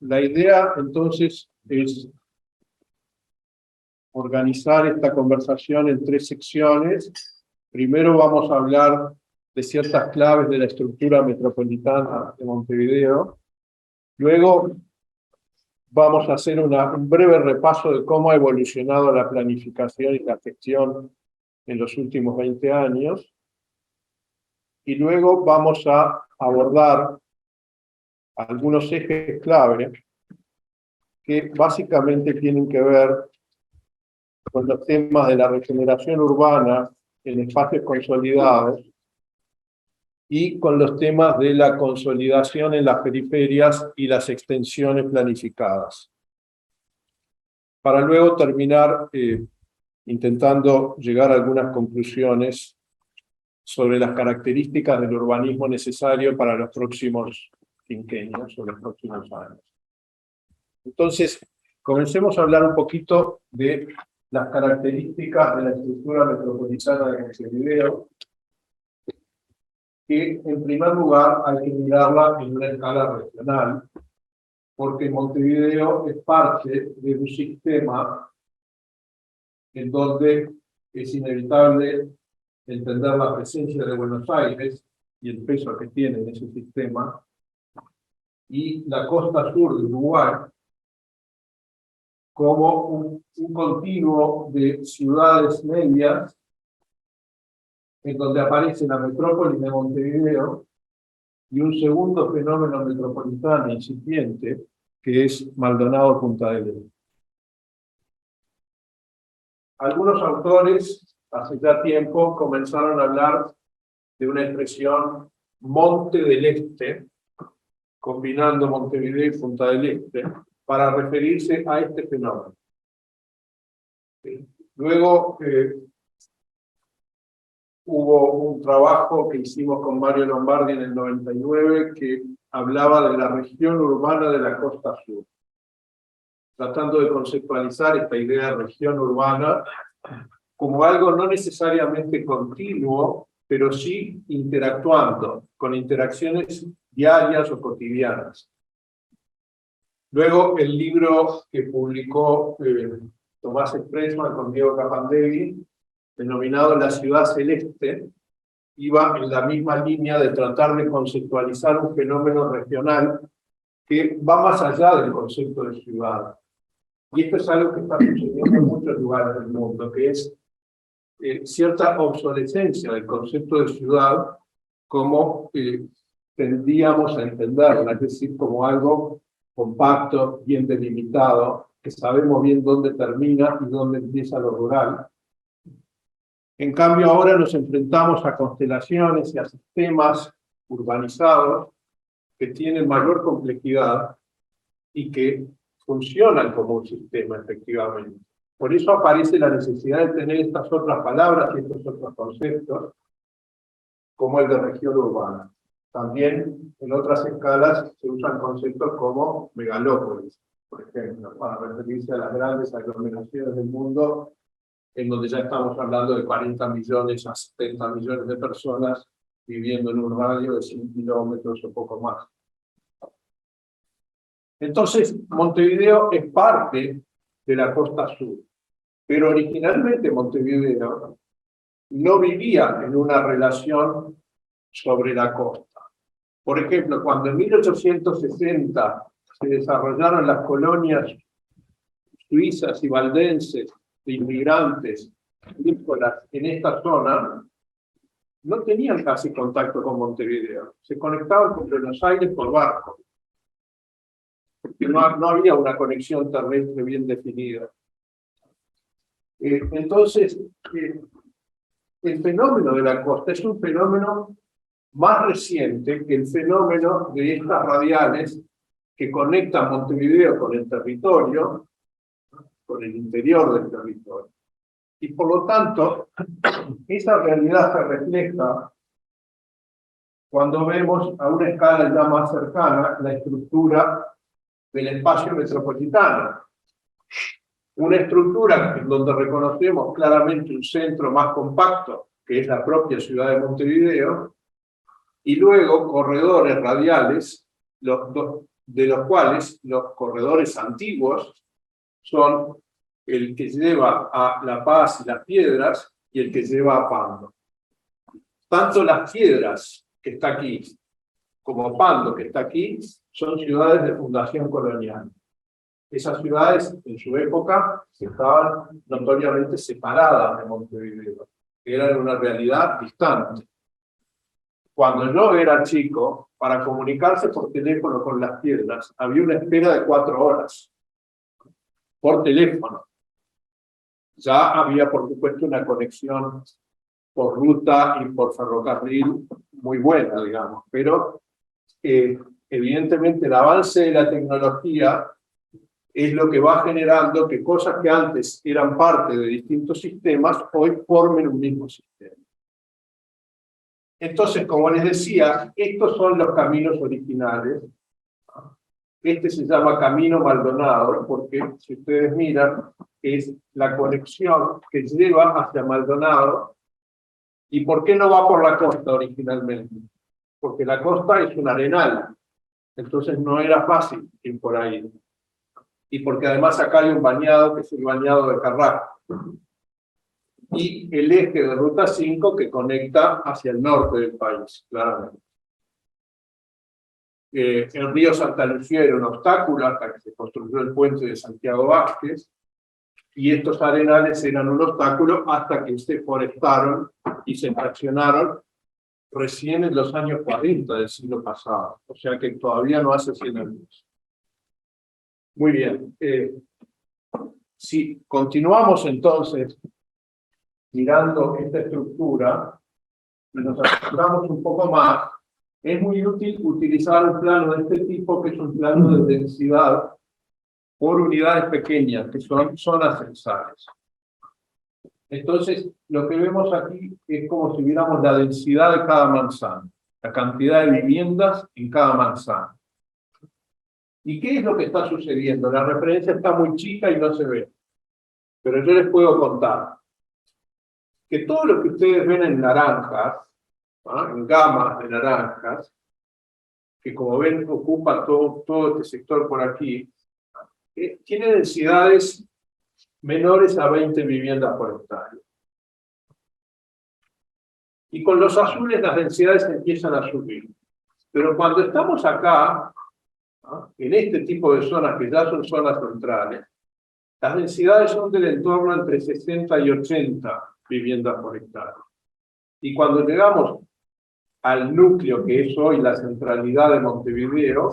La idea, entonces, es organizar esta conversación en 3 secciones. Primero vamos a hablar de ciertas claves de la estructura metropolitana de Montevideo. Luego vamos a hacer un breve repaso de cómo ha evolucionado la planificación y la gestión en los últimos 20 años. Y luego vamos a abordar algunos ejes clave que básicamente tienen que ver con los temas de la regeneración urbana en espacios consolidados y con los temas de la consolidación en las periferias y las extensiones planificadas. Para luego terminar intentando llegar a algunas conclusiones sobre las características del urbanismo necesario para los próximos quinquenios o los próximos años. Entonces, comencemos a hablar un poquito de las características de la estructura metropolitana de Montevideo, que en primer lugar hay que mirarla en una escala regional, porque Montevideo es parte de un sistema en donde es inevitable entender la presencia de Buenos Aires y el peso que tiene en ese sistema, y la costa sur de Uruguay como un continuo de ciudades medias en donde aparece la metrópoli de Montevideo y un segundo fenómeno metropolitano incipiente que es Maldonado-Punta del Este. Algunos autores hace ya tiempo comenzaron a hablar de una expresión Monte del Este, combinando Montevideo y Punta del Este, para referirse a este fenómeno. Luego hubo un trabajo que hicimos con Mario Lombardi en el 99 que hablaba de la región urbana de la costa sur, tratando de conceptualizar esta idea de región urbana como algo no necesariamente continuo, pero sí interactuando, con interacciones diarias o cotidianas. Luego, el libro que publicó Tomás Spressman con Diego Capandevi, denominado La Ciudad Celeste, iba en la misma línea de tratar de conceptualizar un fenómeno regional que va más allá del concepto de ciudad. Y esto es algo que está sucediendo en muchos lugares del mundo, que es cierta obsolescencia del concepto de ciudad como tendríamos a entenderla, es decir, como algo compacto, bien delimitado, que sabemos bien dónde termina y dónde empieza lo rural. En cambio, ahora nos enfrentamos a constelaciones y a sistemas urbanizados que tienen mayor complejidad y que funcionan como un sistema, efectivamente. Por eso aparece la necesidad de tener estas otras palabras y estos otros conceptos, como el de región urbana. También en otras escalas se usan conceptos como megalópolis, por ejemplo, para referirse a las grandes aglomeraciones del mundo, en donde ya estamos hablando de 40 millones a 70 millones de personas viviendo en un radio de 100 kilómetros o poco más. Entonces, Montevideo es parte de la costa sur, pero originalmente Montevideo no vivía en una relación sobre la costa. Por ejemplo, cuando en 1860 se desarrollaron las colonias suizas y valdenses de inmigrantes agrícolas en esta zona, no tenían casi contacto con Montevideo. Se conectaban con Buenos Aires por barco, porque no había una conexión terrestre bien definida. Entonces, el fenómeno de la costa es un fenómeno más reciente que el fenómeno de estas radiales que conectan Montevideo con el territorio, con el interior del territorio. Y por lo tanto, esa realidad se refleja cuando vemos a una escala ya más cercana la estructura del espacio metropolitano. Una estructura en donde reconocemos claramente un centro más compacto, que es la propia ciudad de Montevideo, y luego corredores radiales, de los cuales los corredores antiguos son el que lleva a La Paz y Las Piedras y el que lleva a Pando. Tanto Las Piedras, que está aquí, como Pando, que está aquí, son ciudades de fundación colonial. Esas ciudades, en su época, estaban notoriamente separadas de Montevideo, eran una realidad distante. Cuando yo era chico, para comunicarse por teléfono con Las Piedras, había una espera de 4 horas, por teléfono. Ya había, por supuesto, una conexión por ruta y por ferrocarril muy buena, digamos, pero evidentemente el avance de la tecnología es lo que va generando que cosas que antes eran parte de distintos sistemas, hoy formen un mismo sistema. Entonces, como les decía, estos son los caminos originales. Este se llama Camino Maldonado, porque si ustedes miran, es la conexión que lleva hacia Maldonado. ¿Y por qué no va por la costa originalmente? Porque la costa es un arenal, entonces no era fácil ir por ahí. Y porque además acá hay un bañado, que es el bañado de Carrasco. Y el eje de Ruta 5 que conecta hacia el norte del país, claramente. El río Santa Lucía era un obstáculo hasta que se construyó el puente de Santiago Vázquez, y estos arenales eran un obstáculo hasta que se forestaron y se fraccionaron recién en los años 40 del siglo pasado, o sea que todavía no hace 100 años. Muy bien. Si continuamos entonces mirando esta estructura y nos acercamos un poco más, es muy útil utilizar un plano de este tipo, que es un plano de densidad por unidades pequeñas, que son zonas censales. Entonces, lo que vemos aquí es como si viéramos la densidad de cada manzana, la cantidad de viviendas en cada manzana. ¿Y qué es lo que está sucediendo? La referencia está muy chica y no se ve, pero yo les puedo contar que todo lo que ustedes ven en naranjas, ¿ah?, en gamas de naranjas, que como ven ocupa todo este sector por aquí, tiene densidades menores a 20 viviendas por hectárea. Y con los azules las densidades empiezan a subir. Pero cuando estamos acá, ¿no?, en este tipo de zonas que ya son zonas centrales, las densidades son del entorno entre 60 y 80 viviendas por hectárea. Y cuando llegamos al núcleo que es hoy la centralidad de Montevideo,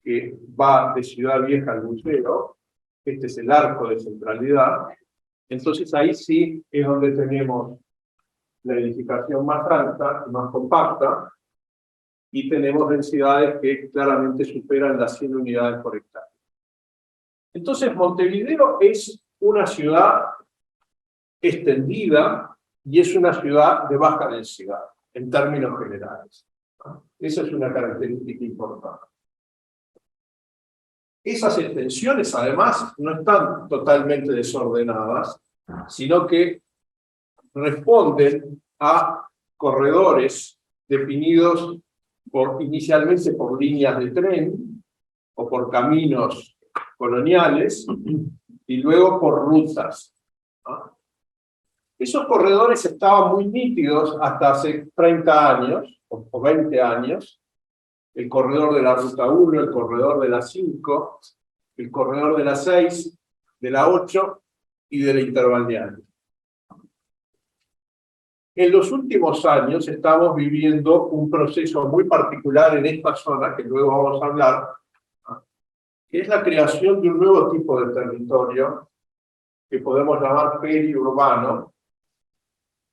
que va de Ciudad Vieja al Museo, este es el arco de centralidad, entonces ahí sí es donde tenemos la edificación más alta y más compacta, y tenemos densidades que claramente superan las 100 unidades por hectárea. Entonces Montevideo es una ciudad extendida y es una ciudad de baja densidad, en términos generales. Esa es una característica importante. Esas extensiones, además, no están totalmente desordenadas, sino que responden a corredores definidos inicialmente por líneas de tren o por caminos coloniales y luego por rutas, ¿no? Esos corredores estaban muy nítidos hasta hace 30 años o 20 años. El corredor de la Ruta 1, el corredor de la 5, el corredor de la 6, de la 8 y de la interbalnearia. En los últimos años estamos viviendo un proceso muy particular en esta zona, que luego vamos a hablar, que es la creación de un nuevo tipo de territorio que podemos llamar periurbano,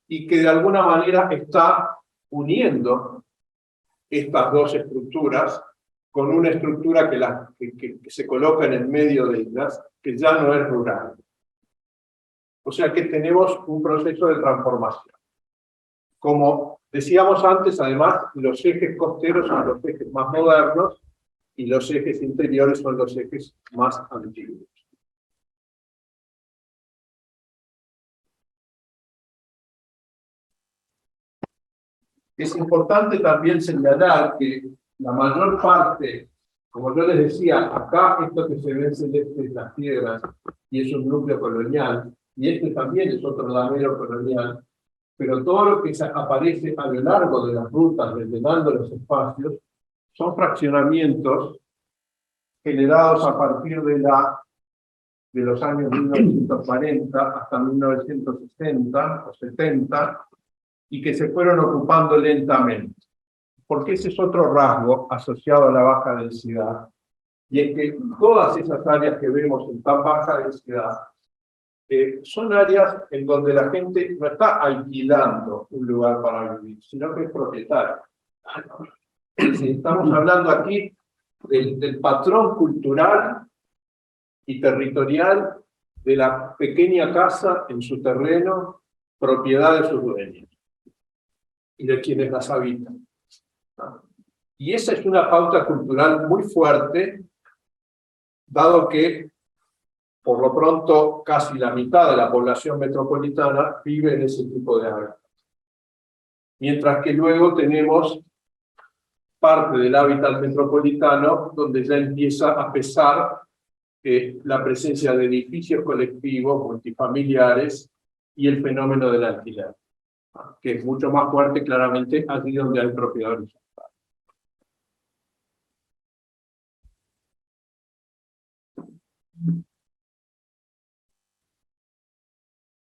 y que de alguna manera está uniendo estas dos estructuras con una estructura que se coloca en el medio de ellas, que ya no es rural. O sea que tenemos un proceso de transformación. Como decíamos antes, además, los ejes costeros son los ejes más modernos y los ejes interiores son los ejes más antiguos. Es importante también señalar que la mayor parte Como yo les decía, acá esto que se ve en celeste es las piedras y es un núcleo colonial, y este también es otro lamelo colonial, pero todo lo que aparece a lo largo de las rutas, rellenando los espacios, son fraccionamientos generados a partir de los años 1940 hasta 1960 o 70, y que se fueron ocupando lentamente. Porque ese es otro rasgo asociado a la baja densidad, y es que todas esas áreas que vemos en tan baja densidad son áreas en donde la gente no está alquilando un lugar para vivir, sino que es propietario. Estamos hablando aquí del patrón cultural y territorial de la pequeña casa en su terreno, propiedad de sus dueños y de quienes las habitan. Y esa es una pauta cultural muy fuerte, dado que, por lo pronto, casi la mitad de la población metropolitana vive en ese tipo de hábitat. Mientras que luego tenemos parte del hábitat metropolitano donde ya empieza a pesar la presencia de edificios colectivos, multifamiliares y el fenómeno del alquiler, que es mucho más fuerte claramente allí donde hay propiedades.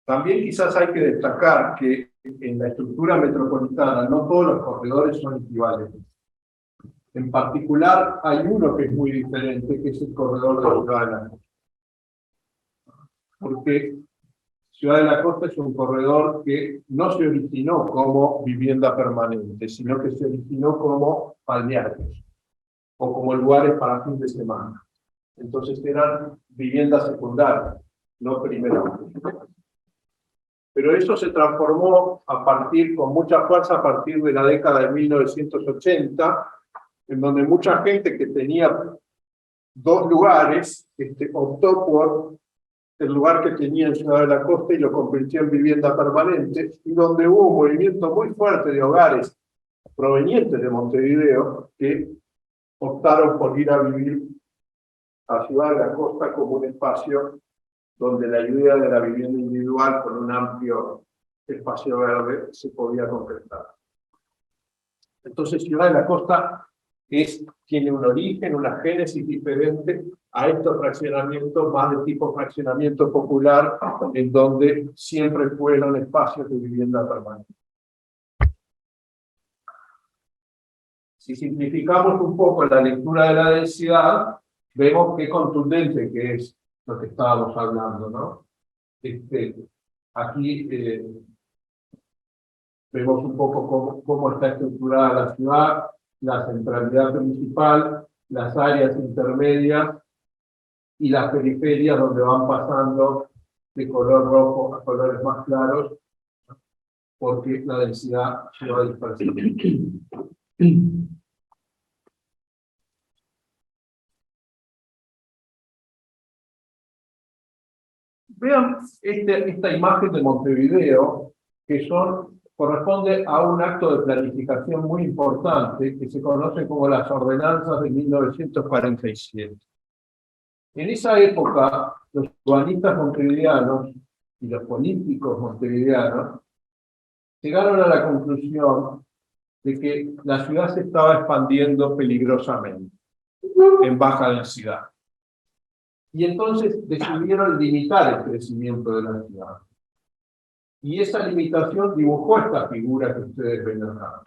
También quizás hay que destacar que en la estructura metropolitana no todos los corredores son equivalentes. En particular, hay uno que es muy diferente, que es el corredor de Ciudad de la Costa. Porque Ciudad de la Costa es un corredor que no se originó como vivienda permanente, sino que se originó como balnearios o como lugares para fin de semana. Entonces eran viviendas secundarias, no primeras. Pero eso se transformó con mucha fuerza a partir de la década de 1980, en donde mucha gente que tenía dos lugares optó por el lugar que tenía en Ciudad de la Costa y lo convirtió en vivienda permanente, y donde hubo un movimiento muy fuerte de hogares provenientes de Montevideo que optaron por ir a vivir a Ciudad de la Costa como un espacio donde la idea de la vivienda individual con un amplio espacio verde se podía concretar. Entonces, Ciudad de la Costa tiene un origen, una génesis diferente a estos fraccionamientos más de tipo fraccionamiento popular, en donde siempre fueron espacios de vivienda permanente. Si simplificamos un poco la lectura de la densidad, vemos qué contundente que es lo que estábamos hablando, ¿no? Aquí vemos un poco cómo está estructurada la ciudad, la centralidad principal, las áreas intermedias y las periferias donde van pasando de color rojo a colores más claros, porque la densidad se va dispersando. Vean esta imagen de Montevideo, que corresponde a un acto de planificación muy importante que se conoce como las ordenanzas de 1947. En esa época, los urbanistas montevideanos y los políticos montevideanos llegaron a la conclusión de que la ciudad se estaba expandiendo peligrosamente, en baja densidad. Y entonces decidieron limitar el crecimiento de la ciudad. Y esa limitación dibujó esta figura que ustedes ven acá.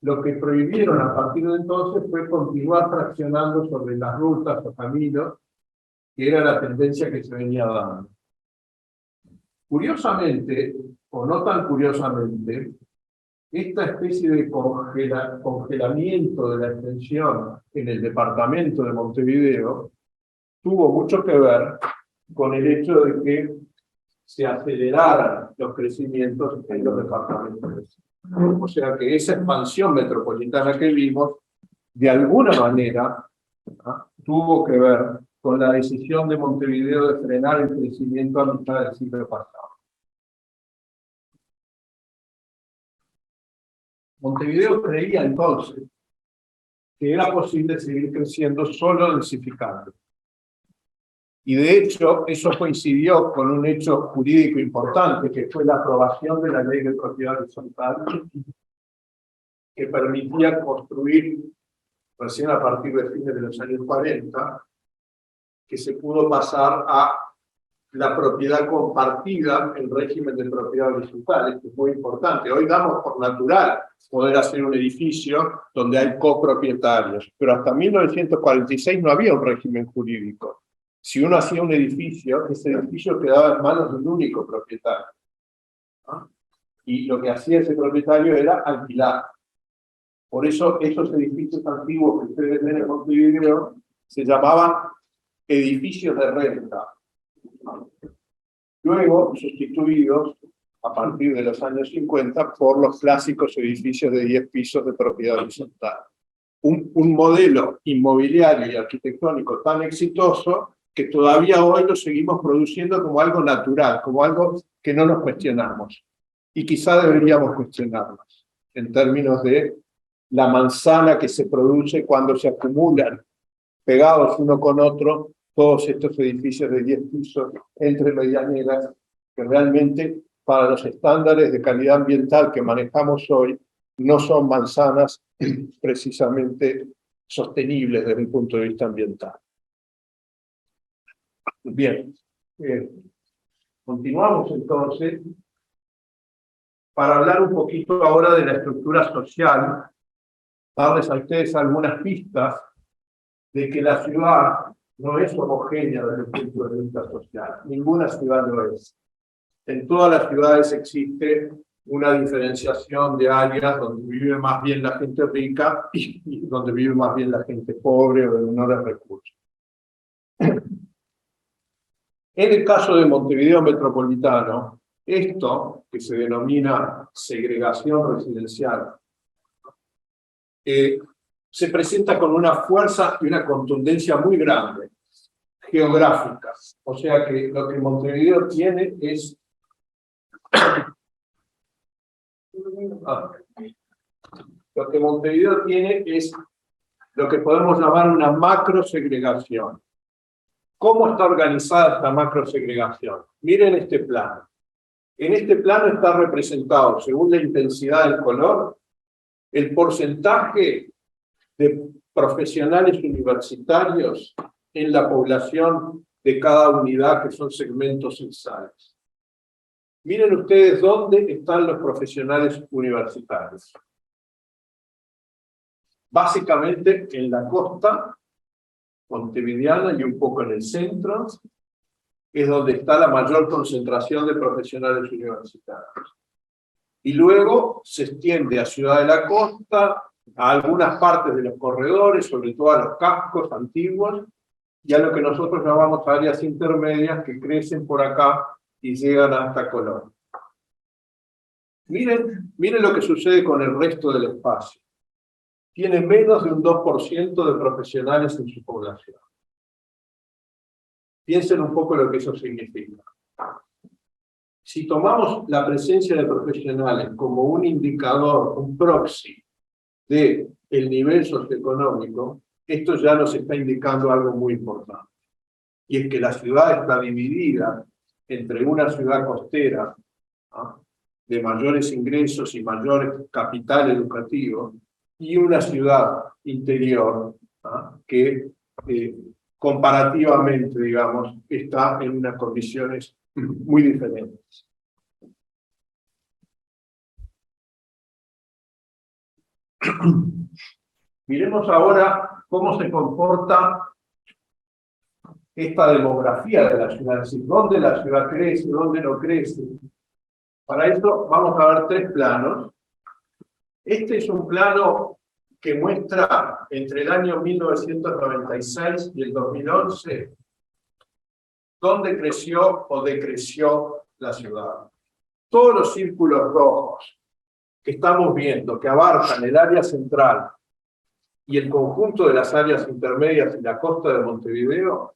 Lo que prohibieron a partir de entonces fue continuar fraccionando sobre las rutas o caminos, que era la tendencia que se venía dando. Curiosamente, o no tan curiosamente, esta especie de congelamiento de la extensión en el departamento de Montevideo tuvo mucho que ver con el hecho de que se aceleraran los crecimientos en los departamentos. O sea que esa expansión metropolitana que vimos, de alguna manera, tuvo que ver con la decisión de Montevideo de frenar el crecimiento a mitad del siglo pasado. Montevideo creía entonces que era posible seguir creciendo solo densificando. Y de hecho, eso coincidió con un hecho jurídico importante, que fue la aprobación de la Ley de Propiedad Horizontal, que permitía construir, recién a partir de fines de los años 40, que se pudo pasar a la propiedad compartida en régimen de propiedad horizontal. Esto es muy importante. Hoy damos por natural poder hacer un edificio donde hay copropietarios, pero hasta 1946 no había un régimen jurídico. Si uno hacía un edificio, ese edificio quedaba en manos de un único propietario, ¿no? Y lo que hacía ese propietario era alquilar. Por eso esos edificios antiguos que ustedes ven en Montevideo se llamaban edificios de renta. Luego sustituidos, a partir de los años 50, por los clásicos edificios de 10 pisos de propiedad horizontal. Un modelo inmobiliario y arquitectónico tan exitoso que todavía hoy lo seguimos produciendo como algo natural, como algo que no nos cuestionamos. Y quizá deberíamos cuestionarnos en términos de la manzana que se produce cuando se acumulan pegados uno con otro todos estos edificios de 10 pisos entre medianeras, que realmente para los estándares de calidad ambiental que manejamos hoy no son manzanas precisamente sostenibles desde el punto de vista ambiental. Bien, continuamos entonces para hablar un poquito ahora de la estructura social, darles a ustedes algunas pistas de que la ciudad no es homogénea desde el punto de vista social. Ninguna ciudad lo es. En todas las ciudades existe una diferenciación de áreas donde vive más bien la gente rica y donde vive más bien la gente pobre o de menores recursos. En el caso de Montevideo Metropolitano, esto que se denomina segregación residencial se presenta con una fuerza y una contundencia muy grande, geográficas. O sea que lo que Montevideo tiene es lo que Montevideo tiene es lo que podemos llamar una macrosegregación. ¿Cómo está organizada esta macrosegregación? Miren este plano. En este plano está representado, según la intensidad del color, el porcentaje de profesionales universitarios en la población de cada unidad, que son segmentos censales. Miren ustedes dónde están los profesionales universitarios. Básicamente en la costa montevideana y un poco en el centro, es donde está la mayor concentración de profesionales universitarios. Y luego se extiende a Ciudad de la Costa, a algunas partes de los corredores, sobre todo a los cascos antiguos, y a lo que nosotros llamamos áreas intermedias que crecen por acá y llegan hasta Colón. Miren lo que sucede con el resto del espacio. Tiene menos de un 2% de profesionales en su población. Piensen un poco lo que eso significa. Si tomamos la presencia de profesionales como un indicador, un proxy del nivel socioeconómico, esto ya nos está indicando algo muy importante. Y es que la ciudad está dividida entre una ciudad costera, ¿no?, de mayores ingresos y mayor capital educativo, y una ciudad interior, ¿no?, que comparativamente, digamos, está en unas condiciones muy diferentes. Miremos ahora cómo se comporta esta demografía de la ciudad, es decir, dónde la ciudad crece, dónde no crece. Para esto vamos a ver tres planos. Este es un plano que muestra entre el año 1996 y el 2011 dónde creció o decreció la ciudad. Todos los círculos rojos que estamos viendo, que abarcan el área central y el conjunto de las áreas intermedias y la costa de Montevideo,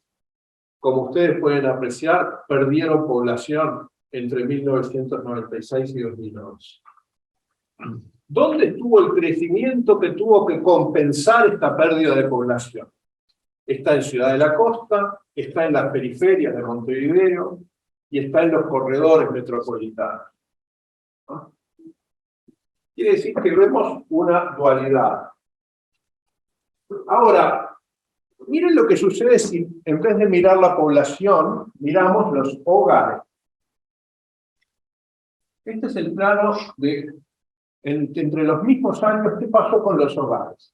como ustedes pueden apreciar, perdieron población entre 1996 y 2011. ¿Dónde estuvo el crecimiento que tuvo que compensar esta pérdida de población? Está en Ciudad de la Costa, está en las periferias de Montevideo y está en los corredores metropolitanos, ¿no? Quiere decir que vemos una dualidad. Ahora, miren lo que sucede si en vez de mirar la población, miramos los hogares. Este es el plano de entre los mismos años, ¿qué pasó con los hogares?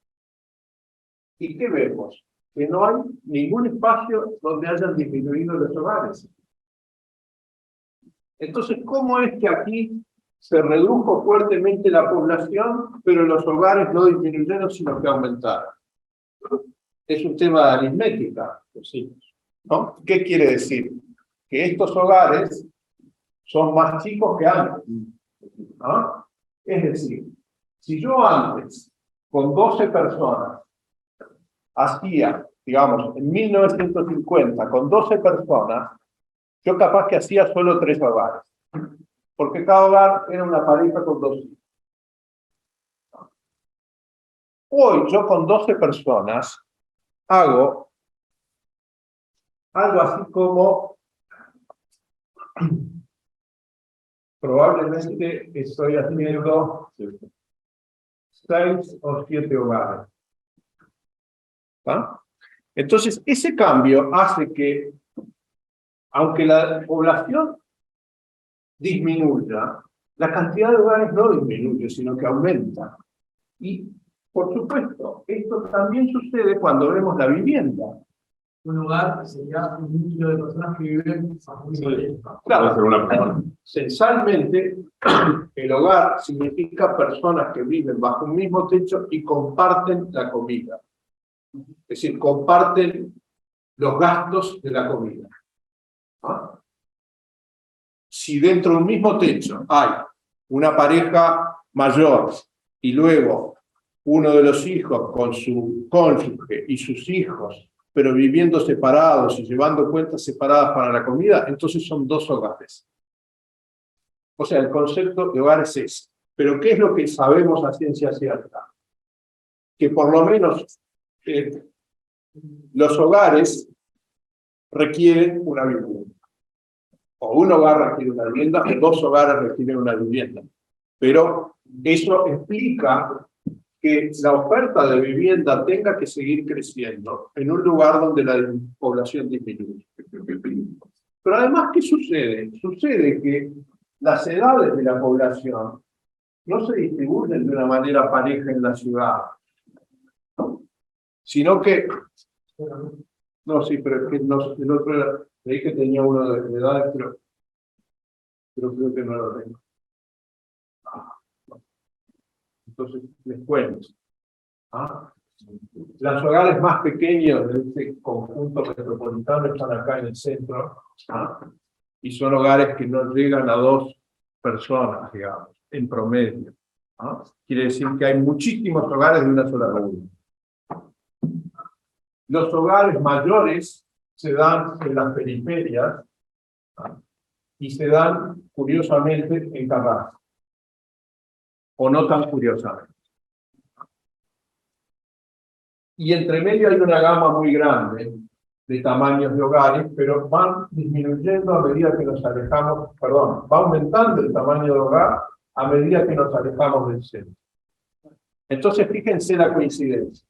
¿Y qué vemos? Que no hay ningún espacio donde hayan disminuido los hogares. Entonces, ¿cómo es que aquí se redujo fuertemente la población, pero los hogares no disminuyeron, sino que aumentaron? Es un tema de aritmética, ¿no? ¿Qué quiere decir? Que estos hogares son más chicos que antes, ¿no? Es decir, si yo antes, con 12 personas, hacía, digamos, en 1950, con 12 personas, yo capaz que hacía solo 3 hogares, porque cada hogar era una pareja con 2 hijos. Hoy yo con 12 personas hago algo así como, probablemente estoy haciendo 6 o 7 hogares. ¿Ah? Entonces, ese cambio hace que, aunque la población disminuya, la cantidad de hogares no disminuye, sino que aumenta. Y, por supuesto, esto también sucede cuando vemos la vivienda. Un hogar sería un núcleo de personas que viven bajo un mismo techo. Claro, censalmente, el hogar significa personas que viven bajo un mismo techo y comparten la comida. Es decir, comparten los gastos de la comida. ¿Ah? Si dentro de un mismo techo hay una pareja mayor y luego uno de los hijos con su cónyuge y sus hijos, pero viviendo separados y llevando cuentas separadas para la comida, entonces son 2 hogares. O sea, el concepto de hogar es ese. Pero ¿qué es lo que sabemos a ciencia cierta? Que por lo menos los hogares requieren una vivienda. O un hogar requiere una vivienda, o 2 hogares requieren una vivienda. Pero eso explica que la oferta de vivienda tenga que seguir creciendo en un lugar donde la población disminuye. Pero además, ¿qué sucede? Sucede que las edades de la población no se distribuyen de una manera pareja en la ciudad, ¿no? Sino que... No, sí, pero es que el otro era... Leí que tenía uno de edades, pero creo que no lo tengo. Entonces, les cuento. ¿Ah? Los hogares más pequeños de este conjunto metropolitano están acá en el centro, ¿ah? Y son hogares que no llegan a 2 personas, digamos, en promedio, ¿ah? Quiere decir que hay muchísimos hogares de una sola reunión. Los hogares mayores se dan en las periferias, ¿ah? Y se dan, curiosamente, en Carrasco, o no tan curiosamente. Y entre medio hay una gama muy grande de tamaños de hogares, pero van disminuyendo a medida que nos alejamos, perdón, va aumentando el tamaño de hogar a medida que nos alejamos del centro. Entonces, fíjense la coincidencia.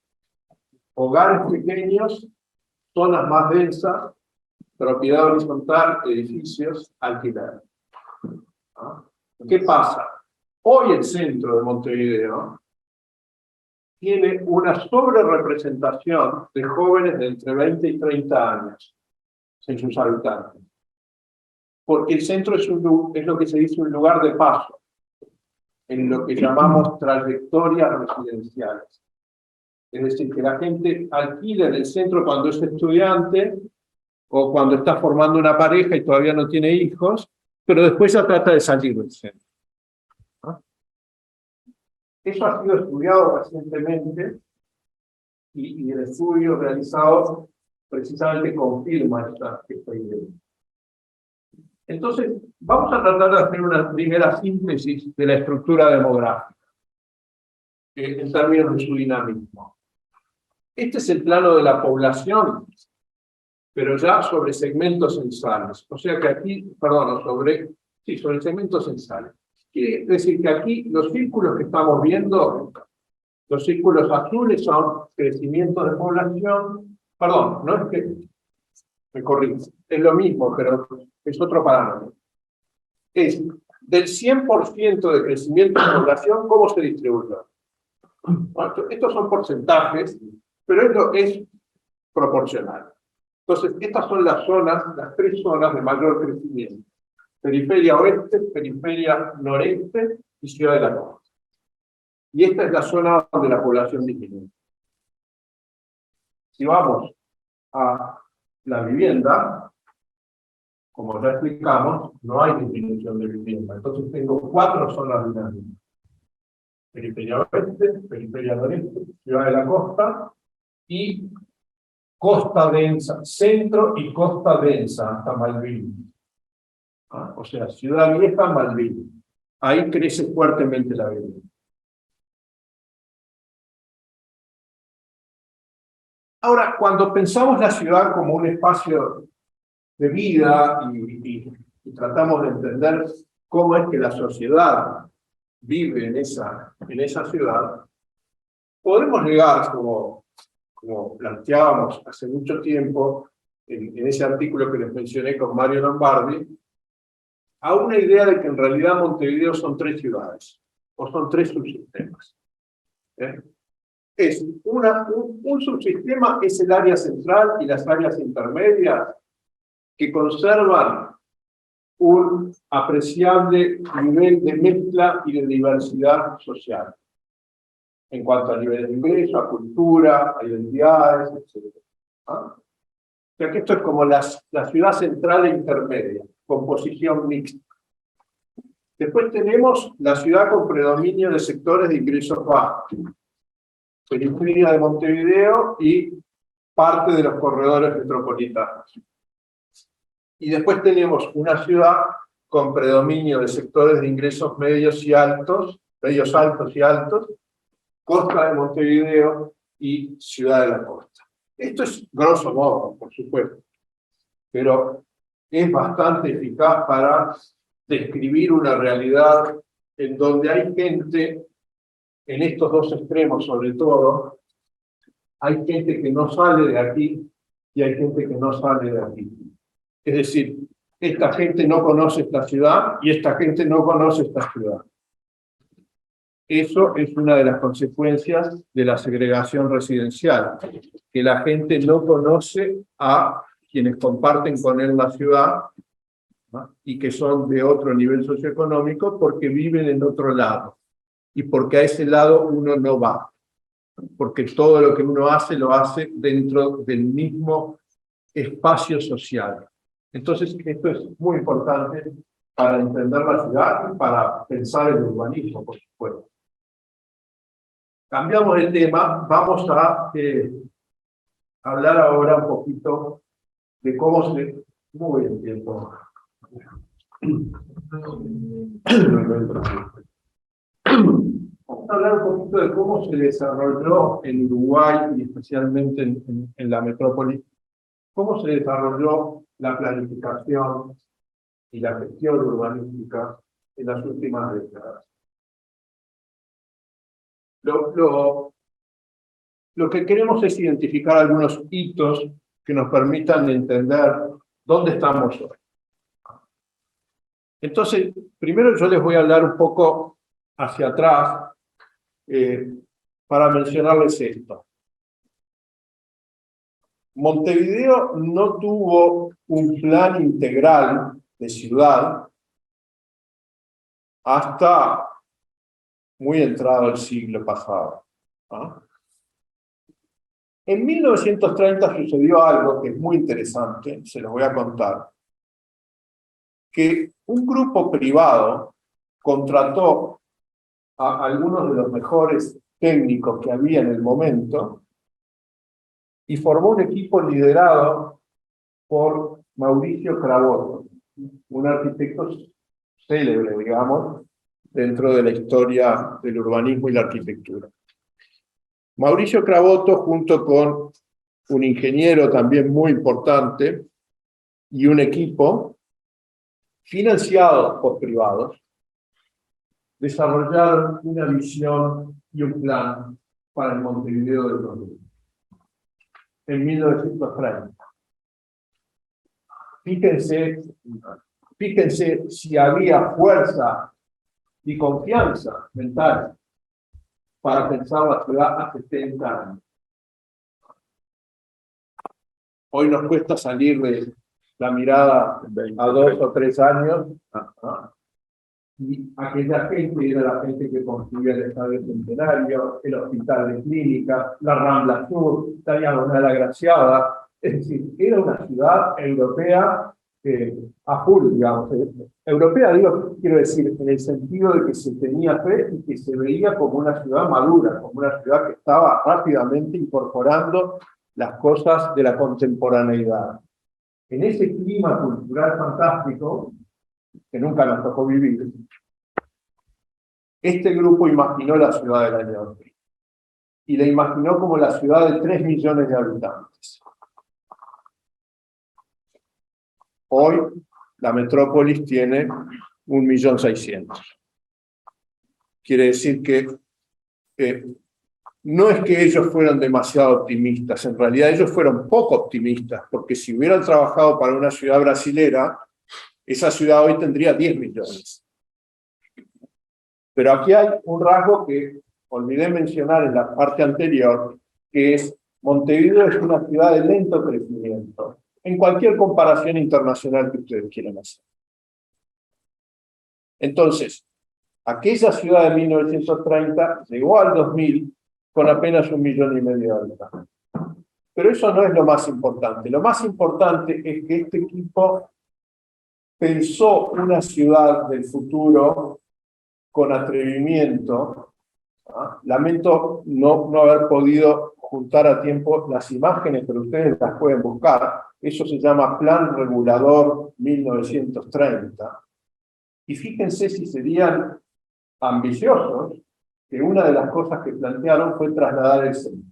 Hogares pequeños, zonas más densas, propiedad horizontal, edificios, alquiler. ¿Ah? ¿Qué pasa? Hoy el centro de Montevideo tiene una sobrerepresentación de jóvenes de entre 20 y 30 años en sus habitantes. Porque el centro es lo que se dice un lugar de paso, en lo que llamamos trayectorias residenciales. Es decir, que la gente alquila en el centro cuando es estudiante o cuando está formando una pareja y todavía no tiene hijos, pero después ya trata de salir del centro. ¿Ah? Eso ha sido estudiado recientemente y el estudio realizado precisamente confirma esta idea. Entonces, vamos a tratar de hacer una primera síntesis de la estructura demográfica. en términos de su dinamismo. Este es el plano de la población, pero ya sobre segmentos censales. O sea que aquí, perdón, sobre segmentos censales. Quiere decir que aquí los círculos que estamos viendo, los círculos azules son crecimientos de población, perdón, no es que, me corrijo, es lo mismo, pero es otro parámetro. Es del 100% de crecimiento de población, ¿cómo se distribuye? Estos son porcentajes, pero esto es proporcional. Entonces, estas son las zonas, las tres zonas de mayor crecimiento. Periferia oeste, periferia noreste y ciudad de la costa. Y esta es la zona donde la población disminuye. Si vamos a la vivienda, como ya explicamos, no hay disminución de vivienda. Entonces tengo cuatro zonas dinámicas. Periferia oeste, periferia noreste, ciudad de la costa y costa densa, centro y costa densa hasta Malvin. O sea, Ciudad Vieja, Malvin. Ahí crece fuertemente la vivienda. Ahora, cuando pensamos la ciudad como un espacio de vida y tratamos de entender cómo es que la sociedad vive en esa ciudad, podemos llegar, como planteábamos hace mucho tiempo, en ese artículo que les mencioné con Mario Lombardi, a una idea de que en realidad Montevideo son tres ciudades, o son tres subsistemas. Un subsistema es el área central y las áreas intermedias que conservan un apreciable nivel de mezcla y de diversidad social, en cuanto a nivel de ingreso, a cultura, a identidades, etc. O sea que esto es como la ciudad central e intermedia, composición mixta. Después tenemos la ciudad con predominio de sectores de ingresos bajos, periferia de Montevideo y parte de los corredores metropolitanos. Y después tenemos una ciudad con predominio de sectores de ingresos medios altos y altos, costa de Montevideo y ciudad de la costa. Esto es grosso modo, por supuesto, pero es bastante eficaz para describir una realidad en donde hay gente, en estos dos extremos sobre todo, hay gente que no sale de aquí y hay gente que no sale de aquí. Es decir, esta gente no conoce esta ciudad y esta gente no conoce esta ciudad. Eso es una de las consecuencias de la segregación residencial, que la gente no conoce a quienes comparten con él la ciudad, ¿no? Y que son de otro nivel socioeconómico porque viven en otro lado y porque a ese lado uno no va, porque todo lo que uno hace lo hace dentro del mismo espacio social. Entonces, esto es muy importante para entender la ciudad y para pensar el urbanismo, por supuesto. Cambiamos el tema, vamos a hablar ahora un poquito de cómo se... Muy bien, tiempo. Vamos a hablar un poquito de cómo se desarrolló en Uruguay y especialmente en la metrópoli, cómo se desarrolló la planificación y la gestión urbanística en las últimas décadas. Lo que queremos es identificar algunos hitos que nos permitan entender dónde estamos hoy. Entonces, primero yo les voy a hablar un poco hacia atrás para mencionarles esto. Montevideo no tuvo un plan integral de ciudad hasta muy entrado el siglo pasado. En 1930 sucedió algo que es muy interesante, se los voy a contar, que un grupo privado contrató a algunos de los mejores técnicos que había en el momento y formó un equipo liderado por Mauricio Crabotto, un arquitecto célebre, digamos, dentro de la historia del urbanismo y la arquitectura. Mauricio Craboto, junto con un ingeniero también muy importante y un equipo financiado por privados, desarrollaron una visión y un plan para el Montevideo del 2000, en 1930. Fíjense si había fuerza y confianza mental para pensar la ciudad hace 70 años. Hoy nos cuesta salir de la mirada a 2 o 3 años. Y aquella gente era la gente que construía el Estadio Centenario, el Hospital de Clínicas, la Rambla Sur, la Diagonal Agraciada. Es decir, era una ciudad europea a full, digamos. Europea, digo, quiero decir, en el sentido de que se tenía fe y que se veía como una ciudad madura, como una ciudad que estaba rápidamente incorporando las cosas de la contemporaneidad. En ese clima cultural fantástico, que nunca nos tocó vivir, este grupo imaginó la ciudad del año 2000 y la imaginó como la ciudad de 3 millones de habitantes. Hoy la metrópolis tiene 1.600.000. Quiere decir que no es que ellos fueran demasiado optimistas, en realidad ellos fueron poco optimistas, porque si hubieran trabajado para una ciudad brasilera, esa ciudad hoy tendría 10 millones. Pero aquí hay un rasgo que olvidé mencionar en la parte anterior, que es Montevideo es una ciudad de lento crecimiento, en cualquier comparación internacional que ustedes quieran hacer. Entonces, aquella ciudad de 1930 llegó al 2000 con apenas 1,5 millones de habitantes. Pero eso no es lo más importante. Lo más importante es que este equipo pensó una ciudad del futuro con atrevimiento. Lamento no haber podido juntar a tiempo las imágenes, pero ustedes las pueden buscar. Eso se llama Plan Regulador 1930. Y fíjense si serían ambiciosos, que una de las cosas que plantearon fue trasladar el centro.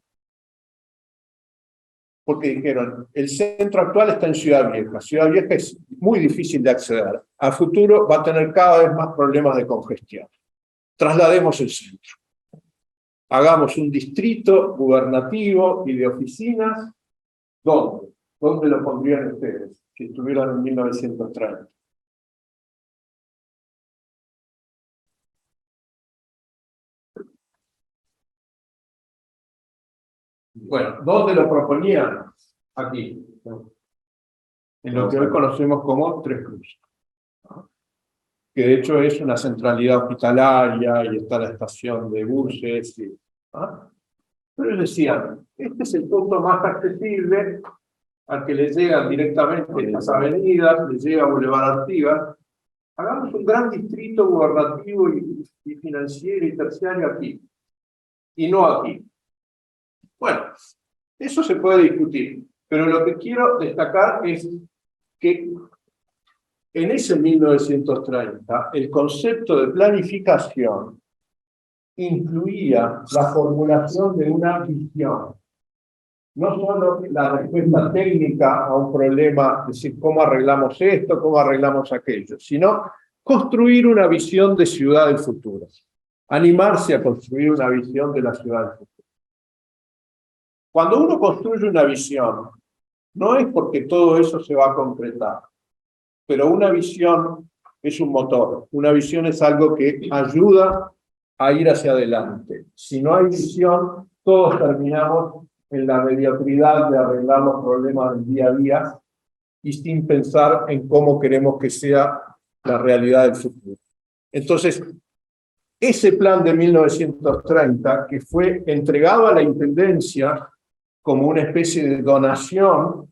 Porque dijeron, el centro actual está en Ciudad Vieja. Ciudad Vieja es muy difícil de acceder. A futuro va a tener cada vez más problemas de congestión. Traslademos el centro. Hagamos un distrito gubernativo y de oficinas. ¿Dónde? ¿Dónde lo pondrían ustedes si estuvieran en 1930? Bueno, ¿dónde lo proponían? Aquí, en lo que hoy conocemos como Tres Cruces, que de hecho es una centralidad hospitalaria y está la estación de buses. Pero ellos decían, este es el punto más accesible al que le llegan directamente las avenidas, le llega Boulevard Artigas. Hagamos un gran distrito gubernativo y financiero y terciario aquí, y no aquí. Bueno, eso se puede discutir, pero lo que quiero destacar es que en ese 1930 el concepto de planificación incluía la formulación de una visión. No solo la respuesta técnica a un problema, es decir, cómo arreglamos esto, cómo arreglamos aquello, sino construir una visión de ciudad del futuro. Animarse a construir una visión de la ciudad del futuro. Cuando uno construye una visión, no es porque todo eso se va a concretar, pero una visión es un motor. Una visión es algo que ayuda a ir hacia adelante. Si no hay visión, todos terminamos en la mediocridad de arreglar los problemas del día a día y sin pensar en cómo queremos que sea la realidad del futuro. Entonces, ese plan de 1930, que fue entregado a la Intendencia como una especie de donación,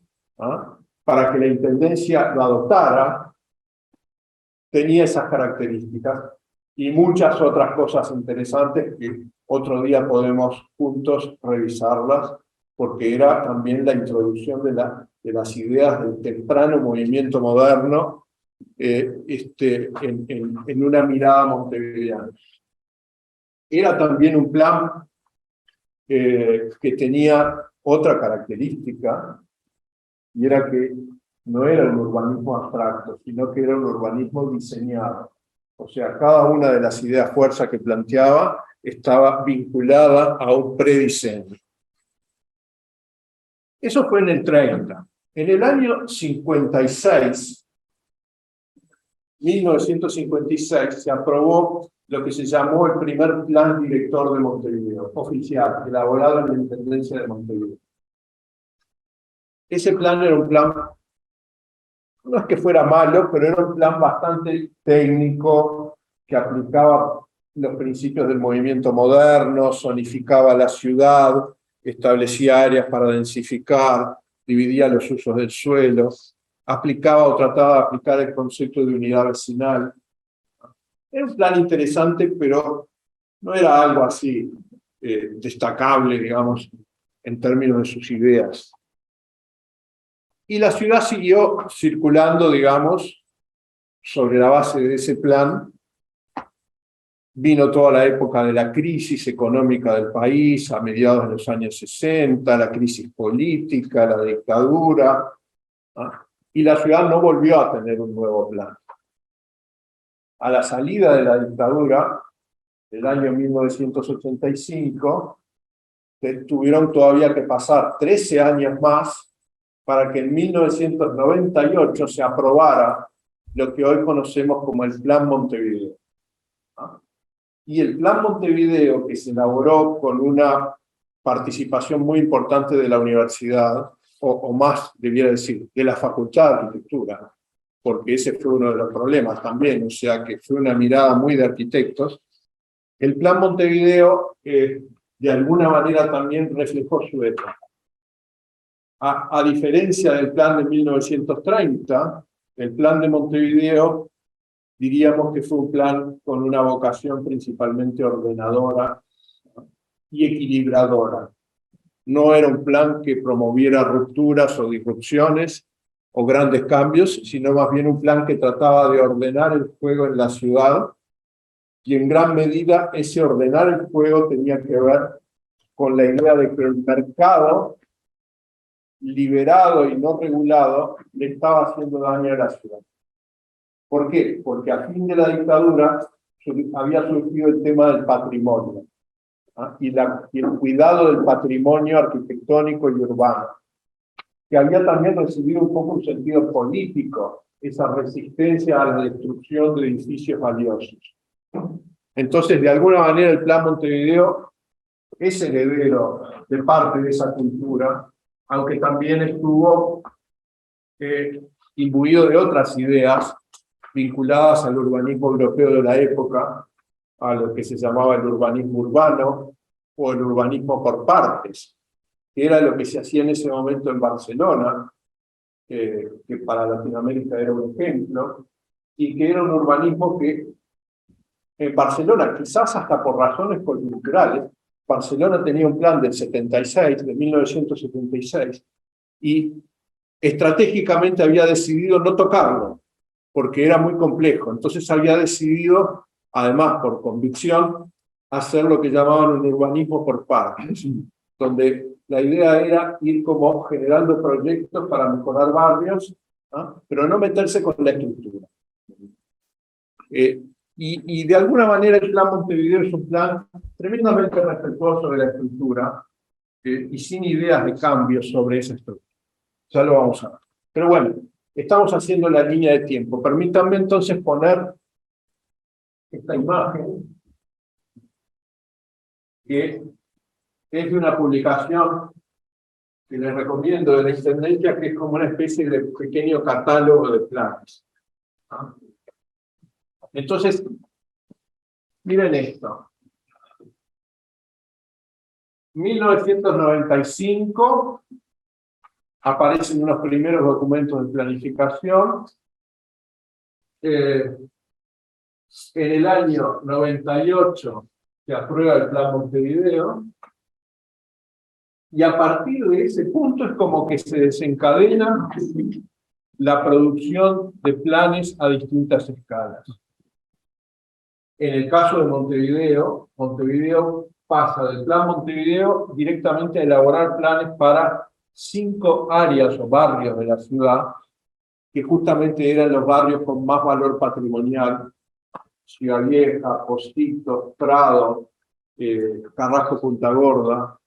para que la Intendencia lo adoptara, tenía esas características y muchas otras cosas interesantes que otro día podemos juntos revisarlas, porque era también la introducción de las ideas del temprano movimiento moderno en una mirada montevideana. Era también un plan que tenía otra característica, y era que no era un urbanismo abstracto, sino que era un urbanismo diseñado. O sea, cada una de las ideas fuerza que planteaba estaba vinculada a un prediseño. Eso fue en el 30. En el año 56, 1956, se aprobó lo que se llamó el primer Plan Director de Montevideo, oficial, elaborado en la Intendencia de Montevideo. Ese plan era un plan, no es que fuera malo, pero era un plan bastante técnico, que aplicaba los principios del movimiento moderno, zonificaba la ciudad, establecía áreas para densificar, dividía los usos del suelo, aplicaba o trataba de aplicar el concepto de unidad vecinal. Era un plan interesante, pero no era algo así destacable, digamos, en términos de sus ideas. Y la ciudad siguió circulando, digamos, sobre la base de ese plan. Vino toda la época de la crisis económica del país, a mediados de los años 60, la crisis política, la dictadura, y la ciudad no volvió a tener un nuevo plan. A la salida de la dictadura, del año 1985, tuvieron todavía que pasar 13 años más para que en 1998 se aprobara lo que hoy conocemos como el Plan Montevideo. Y el Plan Montevideo, que se elaboró con una participación muy importante de la universidad, o más debiera decir, de la Facultad de Arquitectura, porque ese fue uno de los problemas también, o sea que fue una mirada muy de arquitectos. El Plan Montevideo de alguna manera también reflejó su época. A diferencia del plan de 1930, el Plan de Montevideo diríamos que fue un plan con una vocación principalmente ordenadora y equilibradora. No era un plan que promoviera rupturas o disrupciones o grandes cambios, sino más bien un plan que trataba de ordenar el juego en la ciudad, y en gran medida ese ordenar el juego tenía que ver con la idea de que el mercado liberado y no regulado le estaba haciendo daño a la ciudad. ¿Por qué? Porque al fin de la dictadura había surgido el tema del patrimonio, y el cuidado del patrimonio arquitectónico y urbano, que había también recibido un poco un sentido político, esa resistencia a la destrucción de edificios valiosos. Entonces, de alguna manera, el Plan Montevideo es heredero de parte de esa cultura, aunque también estuvo imbuido de otras ideas vinculadas al urbanismo europeo de la época, a lo que se llamaba el urbanismo urbano o el urbanismo por partes, que era lo que se hacía en ese momento en Barcelona, que para Latinoamérica era un ejemplo, y que era un urbanismo que en Barcelona, quizás hasta por razones coyunturales, Barcelona tenía un plan del 76, de 1976, y estratégicamente había decidido no tocarlo, porque era muy complejo. Entonces había decidido, además por convicción, hacer lo que llamaban un urbanismo por partes, donde la idea era ir como generando proyectos para mejorar barrios, pero no meterse con la estructura. Y de alguna manera el Plan Montevideo es un plan tremendamente respetuoso de la estructura y sin ideas de cambio sobre esa estructura. Ya lo vamos a ver. Pero bueno, estamos haciendo la línea de tiempo. Permítanme entonces poner esta imagen, que es de una publicación que les recomiendo de la Intendencia, que es como una especie de pequeño catálogo de planes. Entonces, miren esto. 1995 aparecen unos primeros documentos de planificación. En el año 98 se aprueba el Plan Montevideo. Y a partir de ese punto es como que se desencadena la producción de planes a distintas escalas. En el caso de Montevideo, Montevideo pasa del Plan Montevideo directamente a elaborar planes para 5 áreas o barrios de la ciudad, que justamente eran los barrios con más valor patrimonial: Ciudad Vieja, Positos, Prado, Carrasco, Punta Gorda.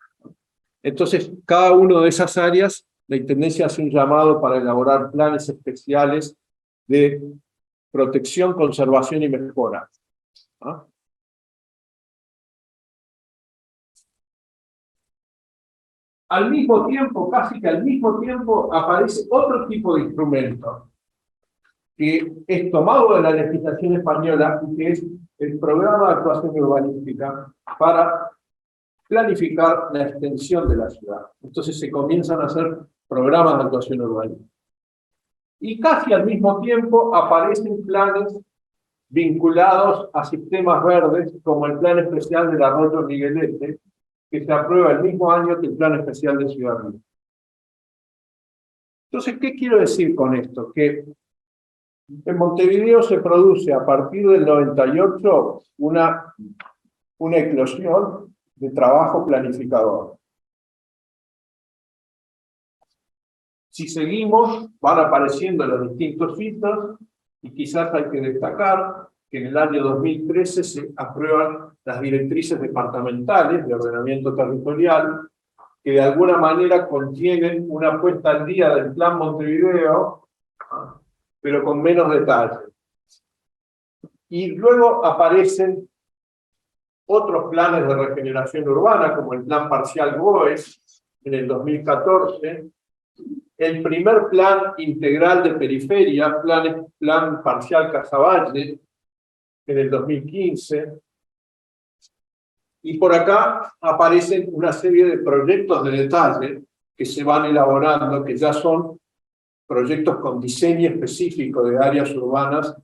Entonces, cada una de esas áreas, la Intendencia hace un llamado para elaborar planes especiales de protección, conservación y mejora. ¿Ah? Al mismo tiempo, casi que al mismo tiempo, aparece otro tipo de instrumento que es tomado de la legislación española y que es el Programa de Actuación Urbanística para planificar la extensión de la ciudad. Entonces se comienzan a hacer programas de actuación urbanística. Y casi al mismo tiempo aparecen planes vinculados a sistemas verdes, como el Plan Especial del Arroyo Miguelete, que se aprueba el mismo año que el Plan Especial de Ciudad Vieja. Entonces, ¿qué quiero decir con esto? Que en Montevideo se produce a partir del 98 una eclosión de trabajo planificador. Si seguimos, van apareciendo los distintos hitos, y quizás hay que destacar que en el año 2013 se aprueban las directrices departamentales de ordenamiento territorial, que de alguna manera contienen una puesta al día del Plan Montevideo, pero con menos detalle. Y luego aparecen otros planes de regeneración urbana, como el Plan Parcial GOES en el 2014, el primer Plan Integral de Periferia, Plan Parcial Casaballe, en el 2015, y por acá aparecen una serie de proyectos de detalle que se van elaborando, que ya son proyectos con diseño específico de áreas urbanas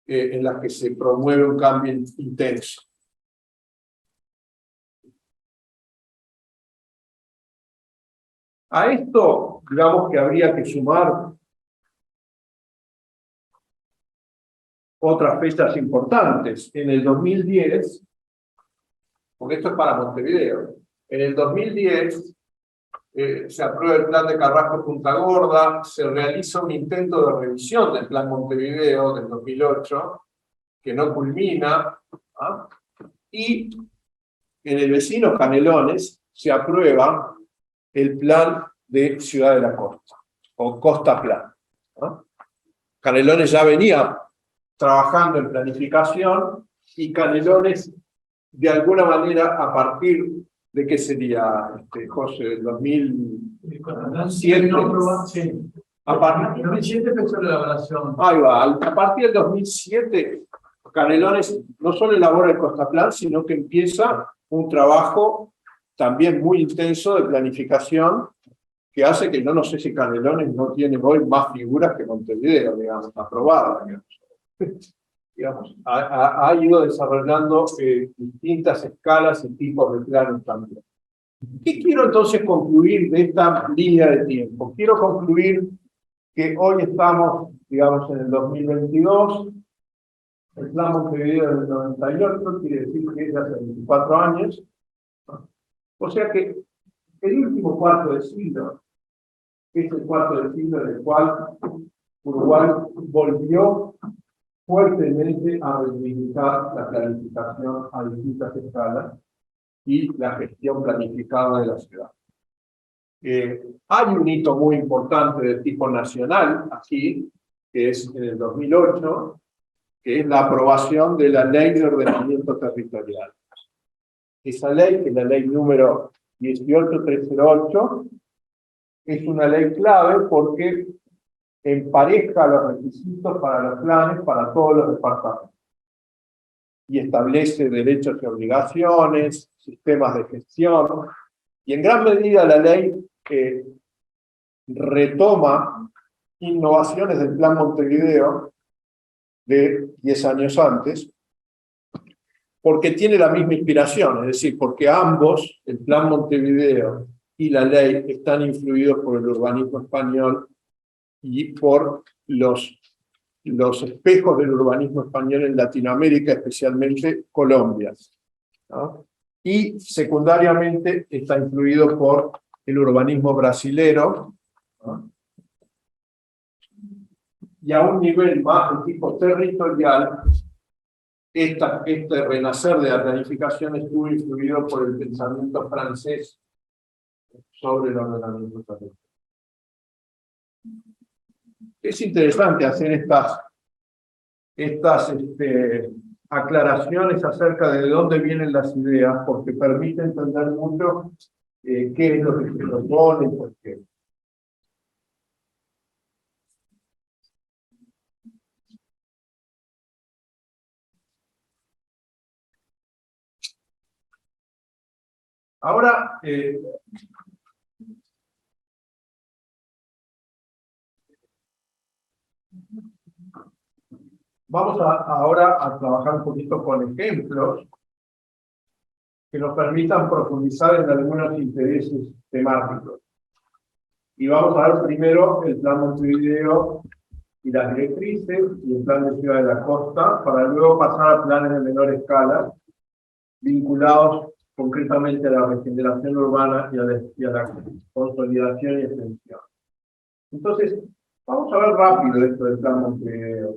en las que se promueve un cambio intenso. A esto, digamos que habría que sumar otras fechas importantes. En el 2010, porque esto es para Montevideo, en el 2010 se aprueba el plan de Carrasco Punta Gorda, se realiza un intento de revisión del plan Montevideo del 2008, que no culmina, ¿ah? Y en el vecino Canelones se aprueba el plan de Ciudad de la Costa, o Costa Plan, ¿no? Canelones ya venía trabajando en planificación, y Canelones, de alguna manera, a partir de qué sería, José, del 2007. A partir del 2007 empezó la elaboración. Ahí va, a partir del 2007, Canelones no solo elabora el Costa Plan, sino que empieza un trabajo también muy intenso de planificación, que hace que yo no sé si Canelones no tiene hoy más figuras que Montevideo, digamos, aprobadas. Digamos, ha ido desarrollando distintas escalas y tipos de planes también. ¿Qué quiero entonces concluir de esta línea de tiempo? Quiero concluir que hoy estamos, digamos, en el 2022, el Plan Montevideo del 98, quiere decir que es hace 24 años, o sea que el último cuarto de siglo es el cuarto de siglo en el cual Uruguay volvió fuertemente a reivindicar la planificación a distintas escalas y la gestión planificada de la ciudad. Hay un hito muy importante de tipo nacional aquí, que es en el 2008, que es la aprobación de la Ley de Ordenamiento Territorial. Esa ley, que es la ley número 18308, es una ley clave porque empareja los requisitos para los planes para todos los departamentos y establece derechos y obligaciones, sistemas de gestión, y en gran medida la ley retoma innovaciones del Plan Montevideo de 10 años antes, porque tiene la misma inspiración, es decir, porque ambos, el Plan Montevideo y la ley, están influidos por el urbanismo español y por los espejos del urbanismo español en Latinoamérica, especialmente Colombia, ¿no? y secundariamente está influido por el urbanismo brasilero, ¿no? Y a un nivel más de tipo territorial, este renacer de la planificación estuvo influido por el pensamiento francés sobre el ordenamiento territorial. Es interesante hacer estas aclaraciones acerca de dónde vienen las ideas, porque permite entender mucho qué es lo que se propone, por qué. Ahora, vamos ahora a trabajar un poquito con ejemplos que nos permitan profundizar en algunos intereses temáticos. Y vamos a ver primero el Plan Montevideo y las directrices y el Plan de Ciudad de la Costa, para luego pasar a planes de menor escala, vinculados concretamente a la regeneración urbana y a la consolidación y extensión. Entonces, vamos a ver rápido esto del Plan Montevideo.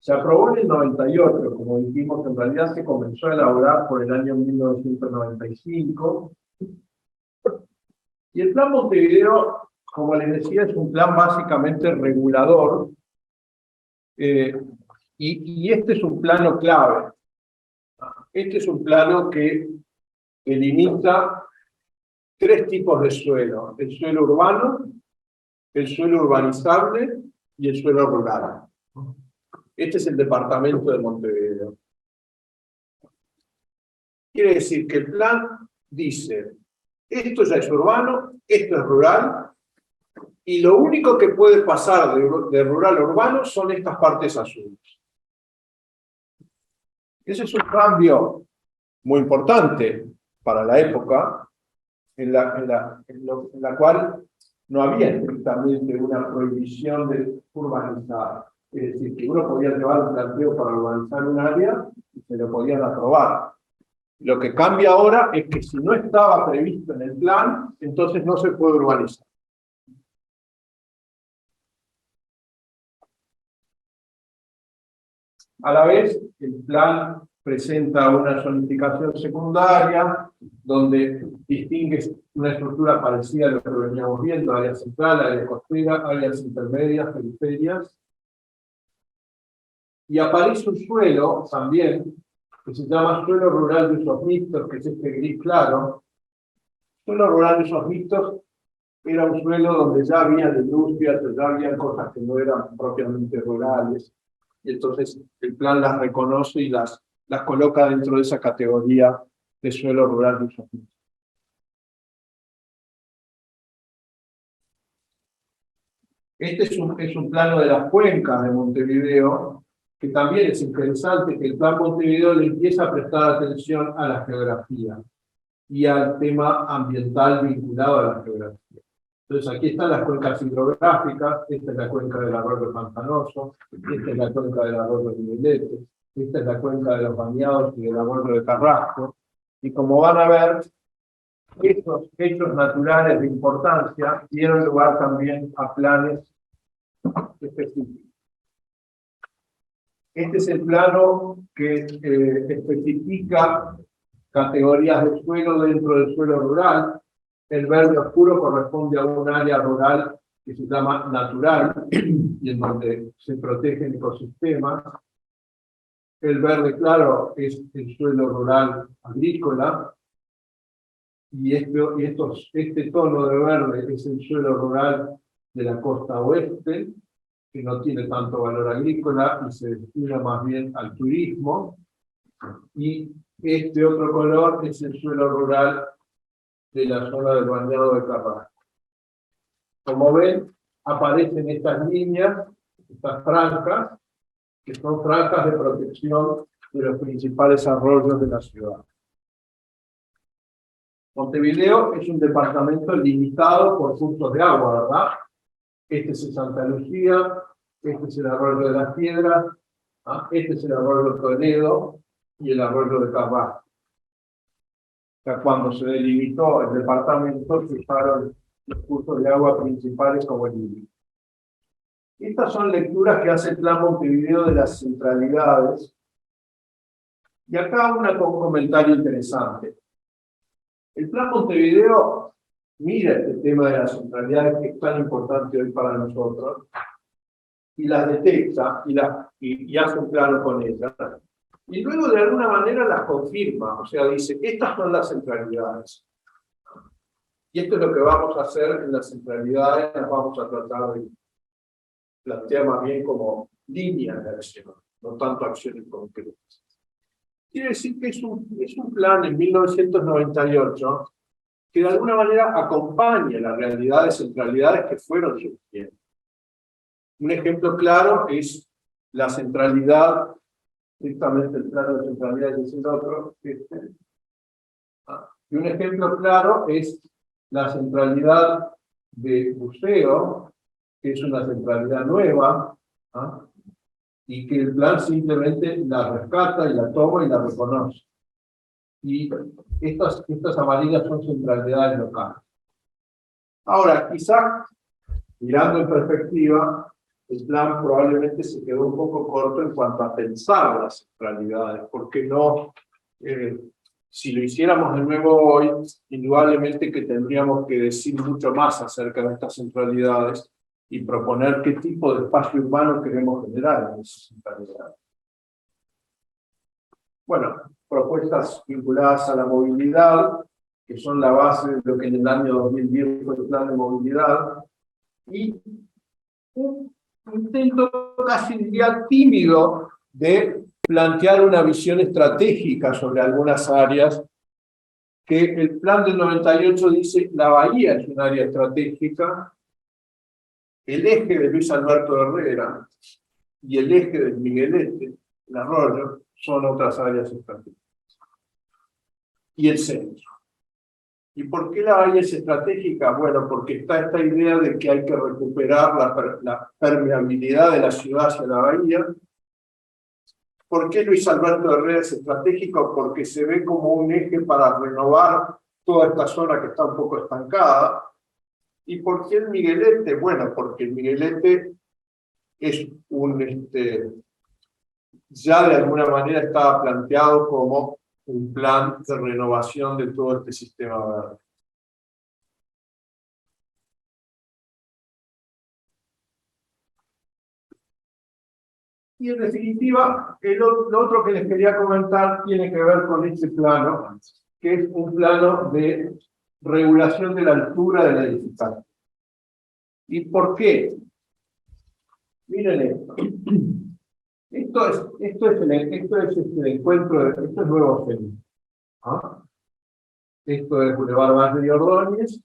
Se aprobó en el 98, como dijimos, en realidad se comenzó a elaborar por el año 1995. Y el Plan Montevideo, como les decía, es un plan básicamente regulador, y este es un plano clave. Este es un plano que delimita tres tipos de suelo: el suelo urbano, el suelo urbanizable y el suelo rural. Este es el departamento de Montevideo. Quiere decir que el plan dice: esto ya es urbano, esto es rural, y lo único que puede pasar de rural a urbano son estas partes azules. Ese es un cambio muy importante para la época, en la cual no había estrictamente una prohibición de urbanizar. Es decir, que uno podía llevar un planteo para urbanizar un área y se lo podían aprobar. Lo que cambia ahora es que si no estaba previsto en el plan, entonces no se puede urbanizar. A la vez, el plan presenta una zonificación secundaria, donde distingue una estructura parecida a lo que veníamos viendo: área central, área costera, áreas intermedias, periferias. Y aparece un suelo también, que se llama suelo rural de usos mixtos, que es este gris claro. Suelo rural de usos mixtos era un suelo donde ya había industrias, ya había cosas que no eran propiamente rurales, y entonces el plan las reconoce y las coloca dentro de esa categoría de suelo rural de usos mixtos. Este es un plano de las cuencas de Montevideo, que también es interesante que el Plan Montevideo le empieza a prestar atención a la geografía y al tema ambiental vinculado a la geografía. Entonces aquí están las cuencas hidrográficas: esta es la cuenca del arroyo Pantanoso, esta es la cuenca del arroyo Miguelete, esta es la cuenca de los Bañados y del arroyo de Carrasco, y como van a ver, estos hechos naturales de importancia dieron lugar también a planes específicos. Este es el plano que especifica categorías de suelo dentro del suelo rural. El verde oscuro corresponde a un área rural que se llama natural y en donde se protegen ecosistemas. El verde claro es el suelo rural agrícola, y este tono de verde es el suelo rural de la costa oeste, que no tiene tanto valor agrícola y se destina más bien al turismo. Y este otro color es el suelo rural de la zona del Bañado de Carrasco. Como ven, aparecen estas líneas, estas franjas, que son franjas de protección de los principales arroyos de la ciudad. Montevideo es un departamento limitado por cursos de agua, ¿verdad? Este es el Santa Lucía, este es el arroyo de las Piedras, este es el arroyo de Toledo y el arroyo de Carrasco. sea, cuando se delimitó el departamento, se usaron los cursos de agua principales como el límite. Estas son lecturas que hace el Plan Montevideo de las centralidades. Y acá un comentario interesante. El Plan Montevideo mira este tema de las centralidades que es tan importante hoy para nosotros y las detecta y hace un plano con ellas. Y luego de alguna manera las confirma, o sea, dice, estas son las centralidades. Y esto es lo que vamos a hacer en las centralidades, las vamos a tratar de plantear más bien como líneas de acción, no tanto acciones concretas. Quiere decir que es un plan en 1998 que de alguna manera acompaña la realidad de centralidades que fueron surgiendo. Un ejemplo claro es la centralidad, estrictamente el plano de centralidad es el otro, y un ejemplo claro es la centralidad de buceo, que es una centralidad nueva, y que el plan simplemente la rescata y la toma y la reconoce. Y estas amarillas son centralidades locales. Ahora, quizás, mirando en perspectiva, el plan probablemente se quedó un poco corto en cuanto a pensar las centralidades, porque no, si lo hiciéramos de nuevo hoy, indudablemente que tendríamos que decir mucho más acerca de estas centralidades y proponer qué tipo de espacio urbano queremos generar en esas centralidades. Bueno, propuestas vinculadas a la movilidad, que son la base de lo que en el año 2010 fue el plan de movilidad, y un intento casi diría tímido de plantear una visión estratégica sobre algunas áreas, que el plan del 98 dice la bahía es un área estratégica, el eje de Luis Alberto Herrera y el eje del Miguelete, el arroyo, son otras áreas estratégicas. Y el centro. ¿Y por qué la bahía es estratégica? Bueno, porque está esta idea de que hay que recuperar la permeabilidad de la ciudad hacia la bahía. ¿Por qué Luis Alberto Herrera es estratégico? Porque se ve como un eje para renovar toda esta zona que está un poco estancada. ¿Y por qué el Miguelete? Bueno, porque el Miguelete es ya de alguna manera estaba planteado como un plan de renovación de todo este sistema verde. Y en definitiva, lo otro que les quería comentar tiene que ver con este plano, que es un plano de regulación de la altura de la edificación. ¿Y por qué? Miren esto. Esto es el encuentro, esto es Nuevo Centro. Esto es Boulevard Valle de Ordóñez,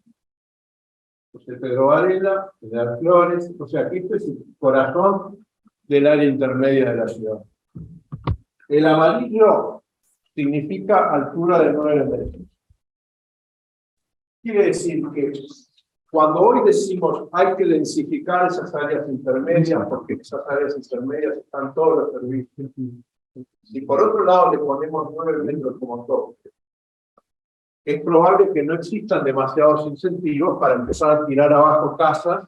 José Pedro Varela, General Flores, o sea que esto es el corazón del área intermedia de la ciudad. El amarillo significa altura de 9 metros. Quiere decir que cuando hoy decimos hay que densificar esas áreas intermedias, porque en esas áreas intermedias están todos los servicios, y por otro lado le ponemos 9 metros como tope, es probable que no existan demasiados incentivos para empezar a tirar abajo casas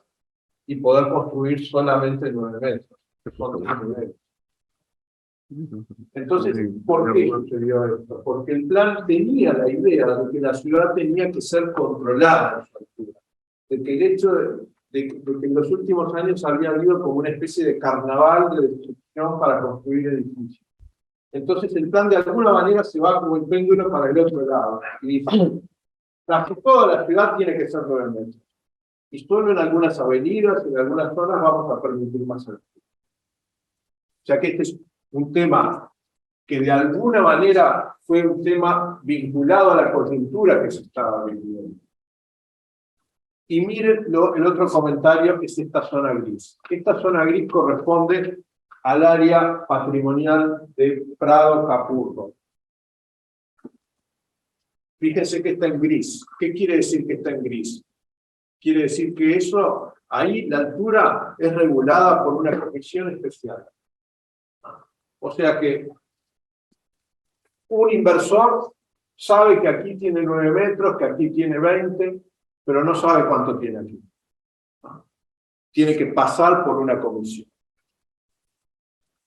y poder construir solamente 9 metros, que son 10 niveles. Entonces, ¿por qué sucedió esto? Porque el plan tenía la idea de que la ciudad tenía que ser controlada a su altura, de que el hecho de que en los últimos años había habido como una especie de carnaval de destrucción para construir edificios. Entonces el plan de alguna manera se va como el péndulo para el otro lado. Y dice, casi toda la ciudad tiene que ser 9 metros. Y solo en algunas avenidas, en algunas zonas vamos a permitir más altura. O sea que este es un tema que de alguna manera fue un tema vinculado a la coyuntura que se estaba viviendo. Y miren el otro comentario, que es esta zona gris. Esta zona gris corresponde al área patrimonial de Prado Capurro. Fíjense que está en gris. ¿Qué quiere decir que está en gris? Quiere decir que eso, ahí la altura es regulada por una comisión especial. O sea que un inversor sabe que aquí tiene 9 metros, que aquí tiene 20, pero no sabe cuánto tiene aquí. Tiene que pasar por una comisión.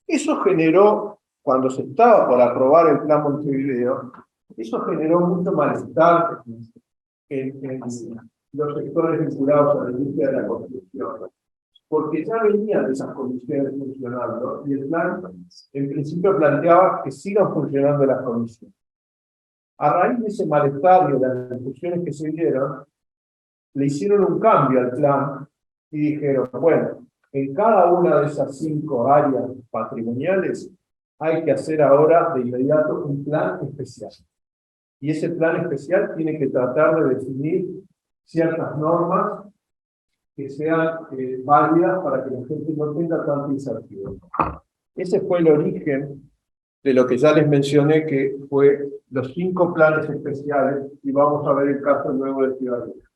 Eso generó, cuando se estaba por aprobar el Plan Montevideo, eso generó mucho malestar en los sectores vinculados a la industria de la construcción, porque ya venían esas comisiones funcionando, y el plan, en principio, planteaba que sigan funcionando las comisiones. A raíz de ese malestar y de las discusiones que se dieron, le hicieron un cambio al plan y dijeron, bueno, en cada una de esas 5 áreas patrimoniales hay que hacer ahora de inmediato un plan especial. Y ese plan especial tiene que tratar de definir ciertas normas que sean válidas para que la gente no tenga tanta incertidumbre. Ese fue el origen de lo que ya les mencioné, que fue los 5 planes especiales, y vamos a ver el caso luego de Ciudad Vieja.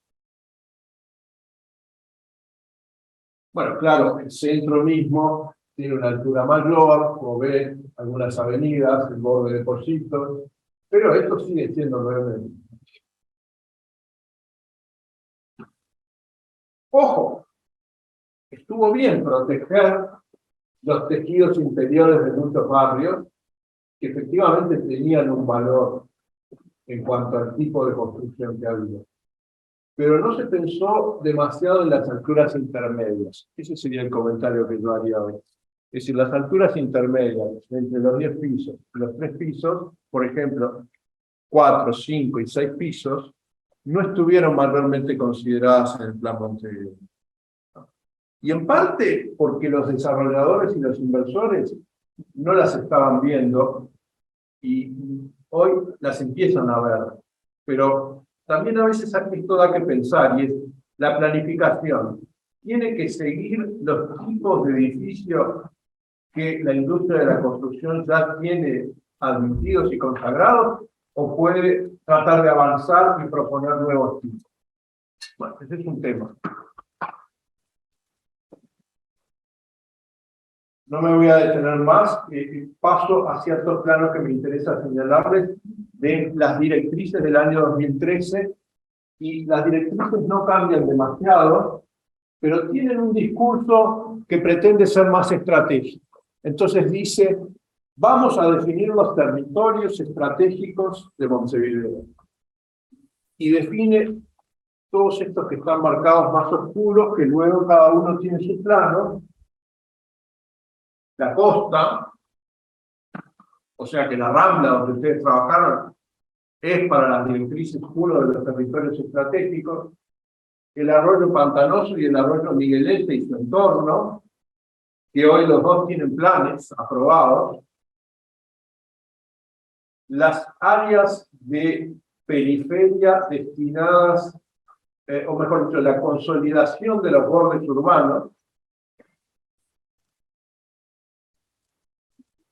Bueno, claro, el centro mismo tiene una altura mayor, como ven, algunas avenidas, el borde de Pocitos, pero esto sigue siendo 9 metros. Ojo, estuvo bien proteger los tejidos interiores de muchos barrios que efectivamente tenían un valor en cuanto al tipo de construcción que había. Pero no se pensó demasiado en las alturas intermedias. Ese sería el comentario que yo haría hoy. Es decir, las alturas intermedias, entre los 10 pisos y los 3 pisos, por ejemplo, 4, 5 y 6 pisos, no estuvieron mayormente consideradas en el Plan Montevideo. Y en parte porque los desarrolladores y los inversores no las estaban viendo y hoy las empiezan a ver. Pero también a veces esto da que pensar, y es la planificación. ¿Tiene que seguir los tipos de edificios que la industria de la construcción ya tiene admitidos y consagrados, o puede tratar de avanzar y proponer nuevos tipos? Bueno, ese es un tema. No me voy a detener más, paso a ciertos planos que me interesa señalarles de las directrices del año 2013, y las directrices no cambian demasiado, pero tienen un discurso que pretende ser más estratégico. Entonces dice, vamos a definir los territorios estratégicos de Montevideo. Y define todos estos que están marcados más oscuros, que luego cada uno tiene su plano. La costa, o sea que la Rambla donde ustedes trabajaron, es para las directrices uno de los territorios estratégicos. El arroyo Pantanoso y el arroyo Miguelete y su entorno, que hoy los dos tienen planes aprobados. Las áreas de periferia destinadas, o mejor dicho, la consolidación de los bordes urbanos.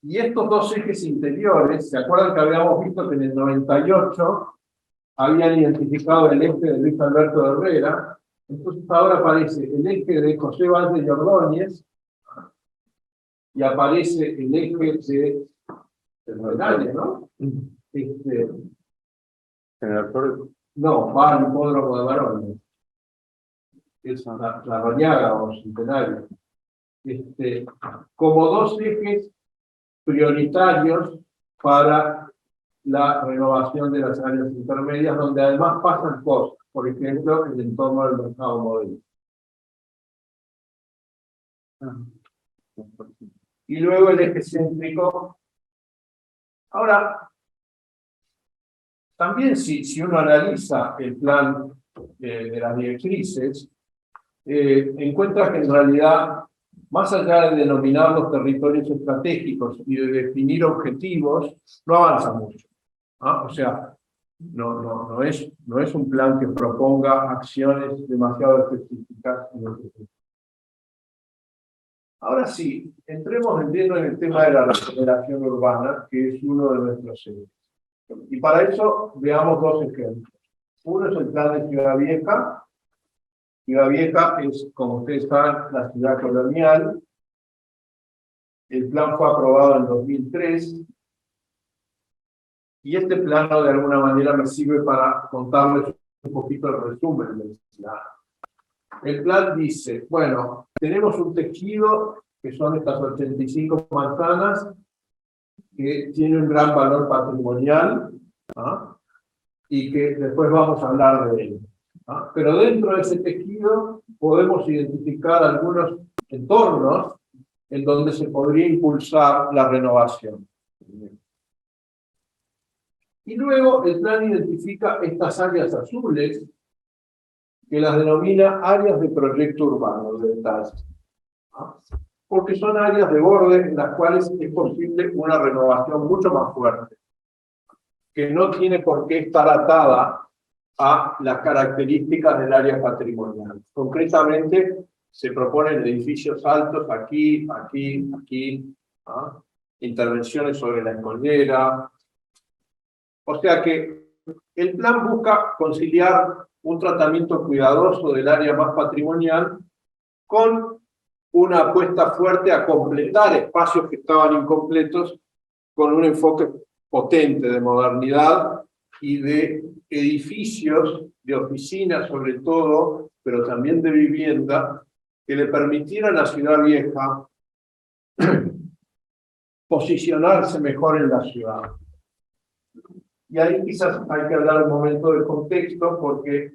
Y estos dos ejes interiores, ¿se acuerdan que habíamos visto que en el 98 habían identificado el eje de Luis Alberto Herrera? Entonces ahora aparece el eje de José Valle y Ordóñez, y aparece el eje de Hernández, ¿no? No, va al hipódromo de Varones. Es la Roñaga o Centenario. Como dos ejes prioritarios para la renovación de las áreas intermedias, donde además pasan cosas, por ejemplo, el entorno del mercado modelo. Y luego el eje céntrico. Ahora, también si uno analiza el plan de las directrices, encuentra que en realidad, más allá de denominar los territorios estratégicos y de definir objetivos, no avanza mucho. O sea, no es un plan que proponga acciones demasiado específicas. Ahora sí, entremos en lleno en el tema de la regeneración urbana, que es uno de nuestros ejes. Y para eso veamos dos ejemplos. Uno es el plan de Ciudad Vieja. Ciudad Vieja es, como ustedes saben, la ciudad colonial. El plan fue aprobado en 2003. Y este plano de alguna manera me sirve para contarles un poquito el resumen del plan. El plan dice, bueno, tenemos un tejido que son estas 85 manzanas que tiene un gran valor patrimonial, ¿ah? Y que después vamos a hablar de él. ¿Ah? Pero dentro de ese tejido podemos identificar algunos entornos en donde se podría impulsar la renovación. Y luego el plan identifica estas áreas azules que las denomina áreas de proyecto urbano de detalle, ¿ah? Porque son áreas de borde en las cuales es posible una renovación mucho más fuerte, que no tiene por qué estar atada a las características del área patrimonial. Concretamente, se proponen edificios altos aquí, aquí, aquí, ¿ah? Intervenciones sobre la escollera. O sea que el plan busca conciliar un tratamiento cuidadoso del área más patrimonial con una apuesta fuerte a completar espacios que estaban incompletos con un enfoque potente de modernidad y de edificios, de oficinas sobre todo, pero también de vivienda, que le permitieran a Ciudad Vieja posicionarse mejor en la ciudad. Y ahí quizás hay que hablar un momento del contexto, porque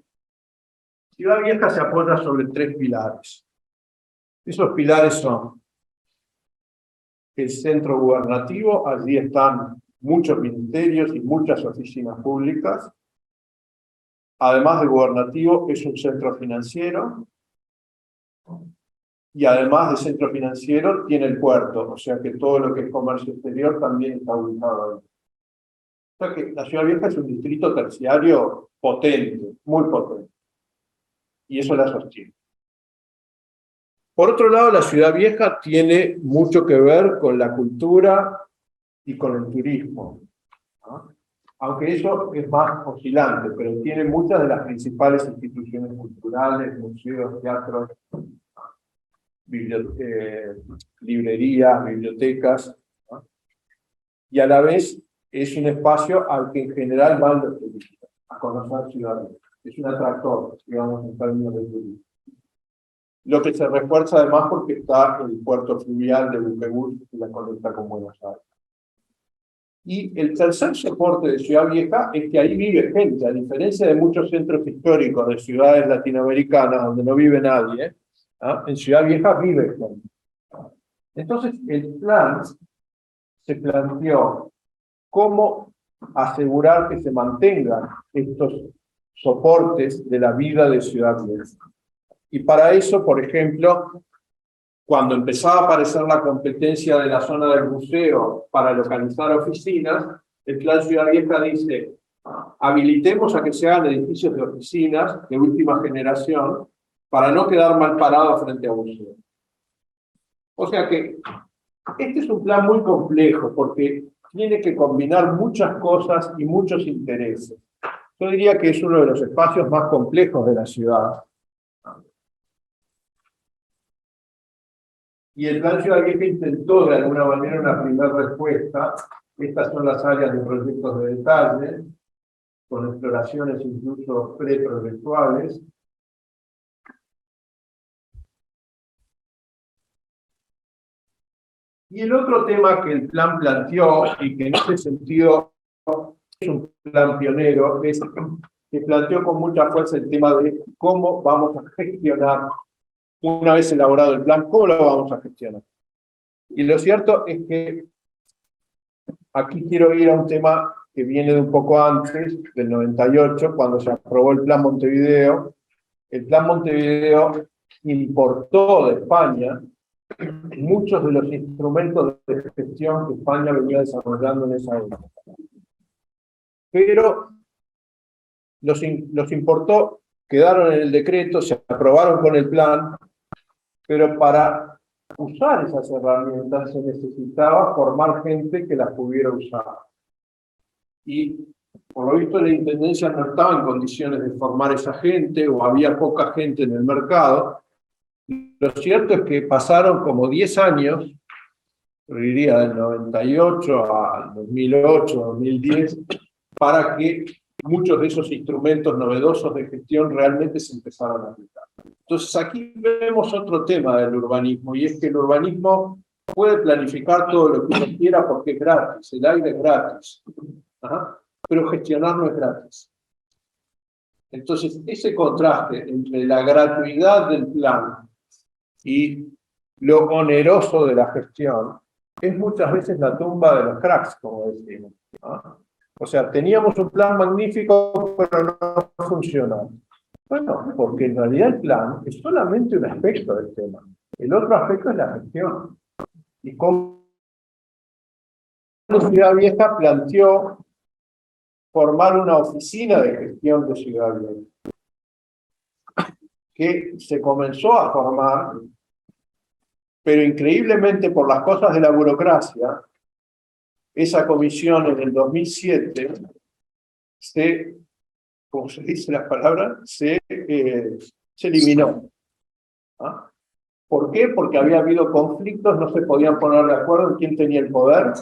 Ciudad Vieja se apoya sobre 3 pilares. Esos pilares son el centro gubernativo, allí están muchos ministerios y muchas oficinas públicas. Además de gubernativo, es un centro financiero. Y además de centro financiero, tiene el puerto, o sea que todo lo que es comercio exterior también está ubicado ahí. O sea que la Ciudad Vieja es un distrito terciario potente, muy potente. Y eso la sostiene. Por otro lado, la Ciudad Vieja tiene mucho que ver con la cultura y con el turismo, ¿no? Aunque eso es más oscilante, pero tiene muchas de las principales instituciones culturales, museos, teatros, librerías, bibliotecas, ¿no? Y a la vez es un espacio al que en general van los turistas a conocer Ciudad Vieja. Es un atractor, digamos, en términos de turismo. Lo que se refuerza además porque está el puerto fluvial de Buquebus, que la conecta con Buenos Aires. Y el tercer soporte de Ciudad Vieja es que ahí vive gente, a diferencia de muchos centros históricos de ciudades latinoamericanas donde no vive nadie, ¿ah? En Ciudad Vieja vive gente. Entonces el plan se planteó cómo asegurar que se mantengan estos soportes de la vida de Ciudad Vieja. Y para eso, por ejemplo, cuando empezaba a aparecer la competencia de la zona del museo para localizar oficinas, el Plan Ciudad Vieja dice, habilitemos a que se hagan edificios de oficinas de última generación para no quedar mal parados frente a museos. O sea que este es un plan muy complejo porque tiene que combinar muchas cosas y muchos intereses. Yo diría que es uno de los espacios más complejos de la ciudad. Y el Plan Ciudad Vieja intentó de alguna manera una primera respuesta. Estas son las áreas de proyectos de detalle, con exploraciones incluso preproyectuales. Y el otro tema que el plan planteó, y que en ese sentido es un plan pionero, es que planteó con mucha fuerza el tema de cómo vamos a gestionar, una vez elaborado el plan, cómo lo vamos a gestionar. Y lo cierto es que aquí quiero ir a un tema que viene de un poco antes, del 98, cuando se aprobó el Plan Montevideo. El Plan Montevideo importó de España muchos de los instrumentos de gestión que España venía desarrollando en esa época. Pero los importó, quedaron en el decreto, se aprobaron con el plan, pero para usar esas herramientas se necesitaba formar gente que las pudiera usar. Y por lo visto la Intendencia no estaba en condiciones de formar esa gente, o había poca gente en el mercado. Lo cierto es que pasaron como 10 años yo diría del 98 al 2008, 2010, para que muchos de esos instrumentos novedosos de gestión realmente se empezaran a aplicar. Entonces aquí vemos otro tema del urbanismo, y es que el urbanismo puede planificar todo lo que uno quiera porque es gratis, el aire es gratis, pero gestionar no es gratis. Entonces, ese contraste entre la gratuidad del plan y lo oneroso de la gestión es muchas veces la tumba de los cracks, como decimos. O sea, teníamos un plan magnífico, pero no funcionó. Bueno, porque en realidad el plan es solamente un aspecto del tema. El otro aspecto es la gestión. Y como Ciudad Vieja planteó formar una oficina de gestión de Ciudad Vieja, que se comenzó a formar, pero increíblemente por las cosas de la burocracia, esa comisión en el 2007 se, como se dice la palabra, se eliminó. ¿Por qué? Porque había habido conflictos, no se podían poner de acuerdo en quién tenía el poder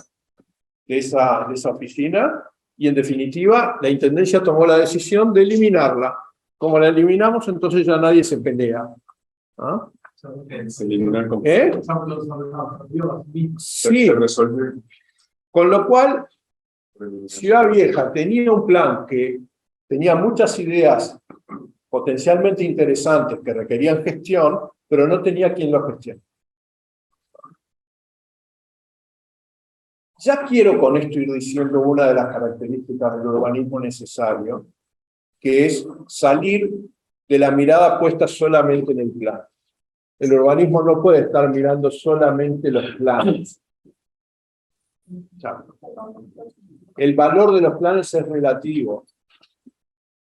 de esa oficina, y en definitiva la Intendencia tomó la decisión de eliminarla. Como la eliminamos, entonces ya nadie se pelea. Sí. Con lo cual, Ciudad Vieja tenía un plan que tenía muchas ideas potencialmente interesantes que requerían gestión, pero no tenía quien lo gestione. Ya quiero con esto ir diciendo una de las características del urbanismo necesario, que es salir de la mirada puesta solamente en el plan. El urbanismo no puede estar mirando solamente los planes. El valor de los planes es relativo.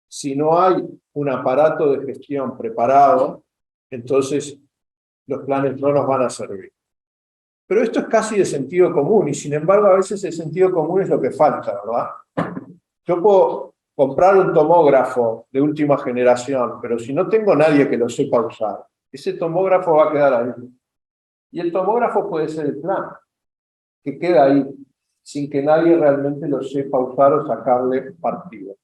Si no hay un aparato de gestión preparado, entonces los planes no nos van a servir. Pero esto es casi de sentido común, y sin embargo a veces el sentido común es lo que falta, ¿verdad? Yo puedo comprar un tomógrafo de última generación, pero si no tengo nadie que lo sepa usar, ese tomógrafo va a quedar ahí. Y el tomógrafo puede ser el plan, que queda ahí, sin que nadie realmente lo sepa usar o sacarle partido.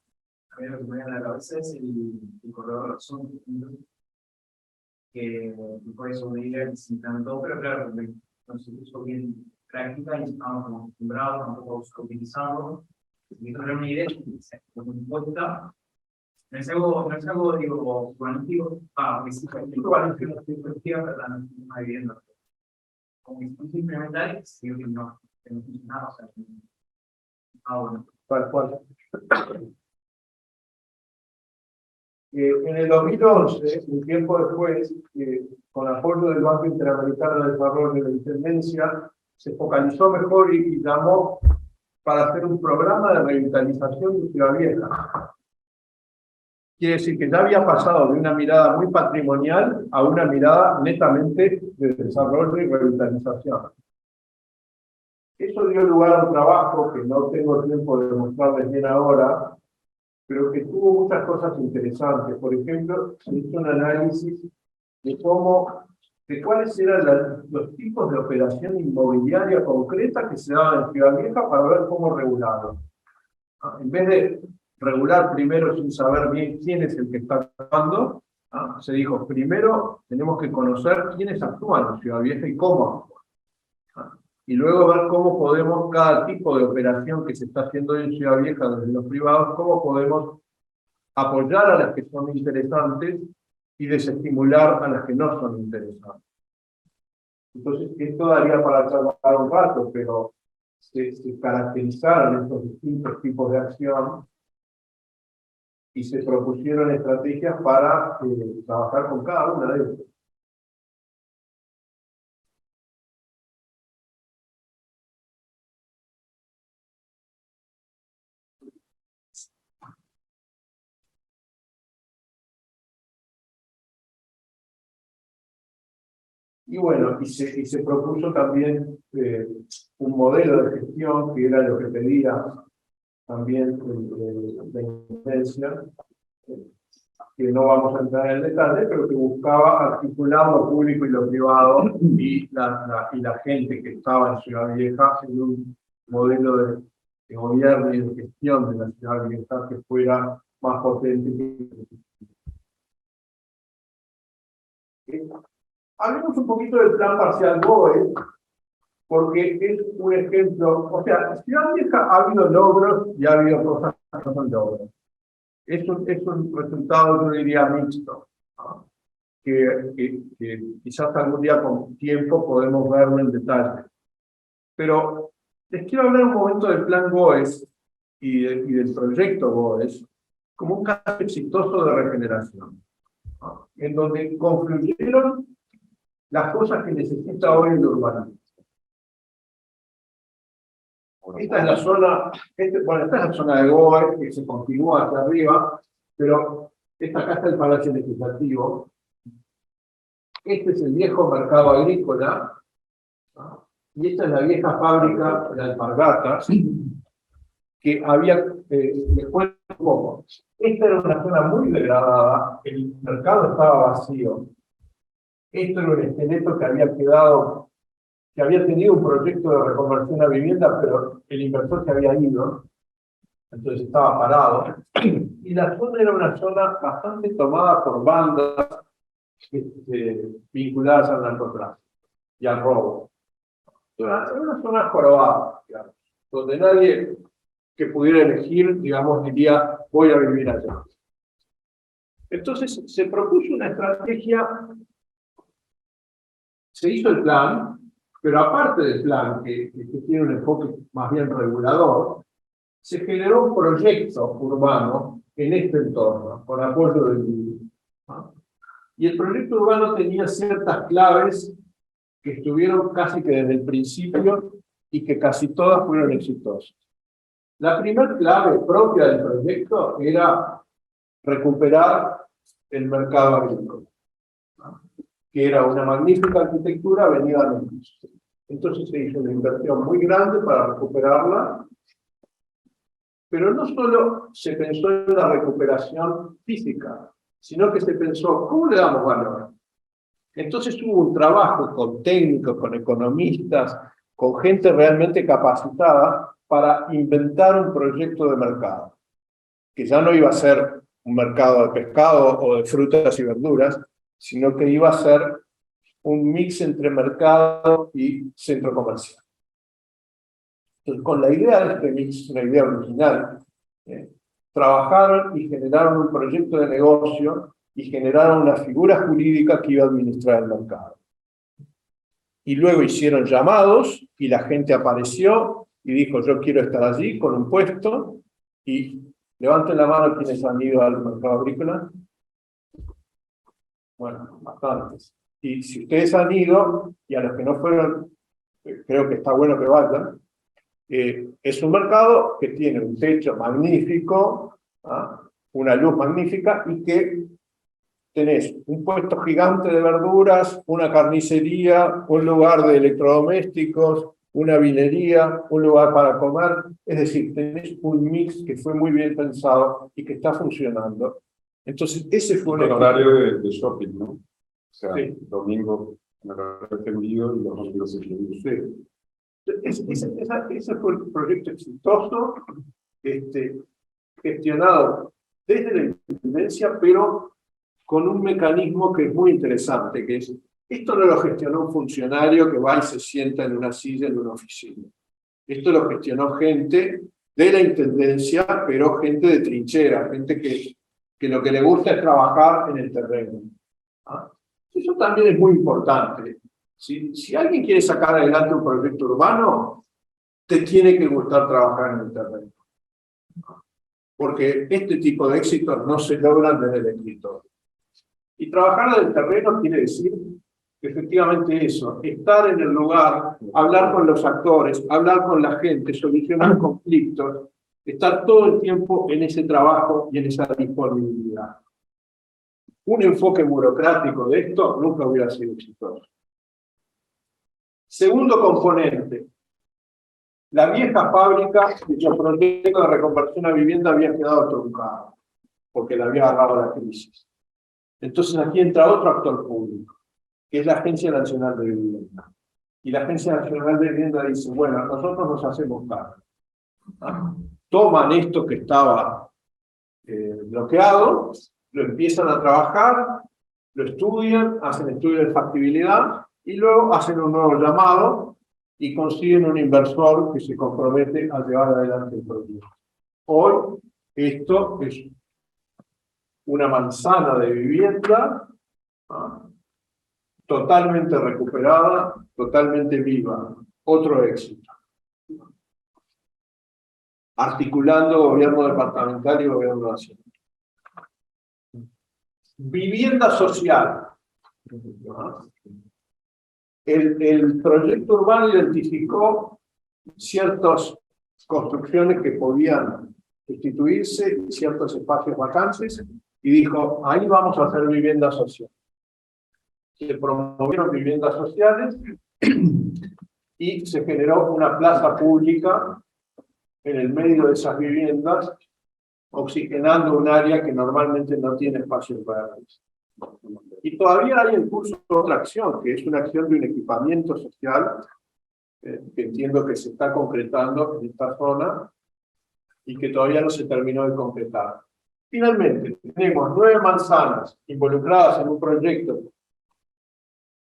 A mí lo que me viene a la cabeza es el corredor Zoom, que puede sobrevivir sin tanto, pero claro, no se puso bien práctica y estábamos acostumbrados tampoco a utilizarlo. Y esto era una idea que se impuesta. No es algo, digo, cuantitativo, que sí, cuantitativo, pero no es una vivienda. Como instituto implementar, sí que no funciona, o sea, bueno. Tal cual. En el 2011, un tiempo después, con apoyo del Banco Interamericano de Desarrollo de la Intendencia, se focalizó mejor y llamó para hacer un programa de revitalización de Ciudad Vieja. Quiere decir que ya había pasado de una mirada muy patrimonial a una mirada netamente de desarrollo y revitalización. Eso dio lugar a un trabajo que no tengo tiempo de mostrarles bien ahora, pero que tuvo muchas cosas interesantes. Por ejemplo, se hizo un análisis de cuáles eran los tipos de operación inmobiliaria concreta que se daban en Ciudad Vieja para ver cómo regularlo. En vez de regular primero sin saber bien quién es el que está actuando, se dijo, primero tenemos que conocer quiénes actúan en Ciudad Vieja y cómo actúan. Y luego ver cómo podemos, cada tipo de operación que se está haciendo en Ciudad Vieja desde los privados, cómo podemos apoyar a las que son interesantes y desestimular a las que no son interesantes. Entonces, esto daría para charlar un rato, pero se caracterizaron estos distintos tipos de acción y se propusieron estrategias para trabajar con cada una de ellas. Y bueno, y se propuso también un modelo de gestión, que era lo que pedía también la Intendencia, que que no vamos a entrar en el detalle, pero que buscaba articular lo público y lo privado y la gente que estaba en Ciudad Vieja en un modelo de gobierno y de gestión de la Ciudad Vieja que fuera más potente. Hablemos un poquito del plan parcial BOE, porque es un ejemplo, o sea, en Ciudad Vieja ha habido logros y ha habido cosas que no son logros. Es un resultado, yo diría, mixto, ¿no? que quizás algún día con tiempo podemos verlo en detalle. Pero les quiero hablar un momento del plan GOES y del proyecto GOES como un caso exitoso de regeneración, ¿no? En donde confluyeron las cosas que necesita hoy el urbanismo. Esta es la zona, esta es la zona de GOES que se continúa hacia arriba, pero acá está el Palacio Legislativo. Este es el viejo mercado agrícola, ¿no? Y esta es la vieja fábrica de alpargatas que había, les cuento un poco. Esta era una zona muy degradada, el mercado estaba vacío. Esto era un esqueleto que había quedado, que había tenido un proyecto de reconversión a vivienda, pero el inversor se había ido, entonces estaba parado. Y la zona era una zona bastante tomada por bandas vinculadas al narcotráfico y al robo. Era una zona jorobada, digamos, donde nadie que pudiera elegir, digamos, diría, voy a vivir allá. Entonces se propuso una estrategia, se hizo el plan, pero aparte del plan, que tiene un enfoque más bien regulador, se generó un proyecto urbano en este entorno, con apoyo del mundo, ¿no? Y el proyecto urbano tenía ciertas claves que estuvieron casi que desde el principio y que casi todas fueron exitosas. La primera clave propia del proyecto era recuperar el mercado agrícola, ¿no? Que era una magnífica arquitectura venida de México. Entonces se hizo una inversión muy grande para recuperarla, pero no solo se pensó en la recuperación física, sino que se pensó, ¿cómo le damos valor? Entonces hubo un trabajo con técnicos, con economistas, con gente realmente capacitada para inventar un proyecto de mercado, que ya no iba a ser un mercado de pescado o de frutas y verduras, sino que iba a ser un mix entre mercado y centro comercial. Entonces, con la idea de este mix, una idea original, trabajaron y generaron un proyecto de negocio y generaron una figura jurídica que iba a administrar el mercado. Y luego hicieron llamados y la gente apareció y dijo, yo quiero estar allí con un puesto, y levanten la mano quienes han ido al mercado agrícola. Bueno, bastantes. Y si ustedes han ido, y a los que no fueron, creo que está bueno que vayan, es un mercado que tiene un techo magnífico, una luz magnífica, y que tenés un puesto gigante de verduras, una carnicería, un lugar de electrodomésticos, una vinería, un lugar para comer. Es decir, tenés un mix que fue muy bien pensado y que está funcionando. Entonces, ese fue el horario de shopping, ¿no? O sea, sí. Domingo, en el horario extendido y los domingos extendidos. Sí. Ese fue el proyecto exitoso, gestionado desde la intendencia, pero con un mecanismo que es muy interesante, que es, esto no lo gestionó un funcionario que va y se sienta en una silla en una oficina. Esto lo gestionó gente de la intendencia, pero gente de trinchera, gente que lo que le gusta es trabajar en el terreno. Eso también es muy importante. Si alguien quiere sacar adelante un proyecto urbano, te tiene que gustar trabajar en el terreno. Porque este tipo de éxitos no se logran desde el escritorio. Y trabajar en el terreno quiere decir efectivamente eso, estar en el lugar, hablar con los actores, hablar con la gente, solucionar conflictos, estar todo el tiempo en ese trabajo y en esa disponibilidad. Un enfoque burocrático de esto nunca hubiera sido exitoso. Segundo componente, la vieja fábrica, cuyo proyecto de reconversión a vivienda había quedado truncado, porque la había agarrado la crisis. Entonces aquí entra otro actor público, que es la Agencia Nacional de Vivienda. Y la Agencia Nacional de Vivienda dice, bueno, nosotros nos hacemos cargo. ¿Ah? Toman esto que estaba bloqueado, lo empiezan a trabajar, lo estudian, hacen estudios de factibilidad y luego hacen un nuevo llamado y consiguen un inversor que se compromete a llevar adelante el proyecto. Hoy esto es una manzana de vivienda, ¿ah?, totalmente recuperada, totalmente viva. Otro éxito. Articulando gobierno departamental y gobierno nacional. Vivienda social. ¿No? El proyecto urbano identificó ciertas construcciones que podían sustituirse, ciertos espacios vacantes, y dijo, ahí vamos a hacer vivienda social. Se promovieron viviendas sociales y se generó una plaza pública en el medio de esas viviendas, oxigenando un área que normalmente no tiene espacios verdes. Y todavía hay en curso otra acción, que es una acción de un equipamiento social, que entiendo que se está concretando en esta zona y que todavía no se terminó de concretar. Finalmente, tenemos 9 manzanas involucradas en un proyecto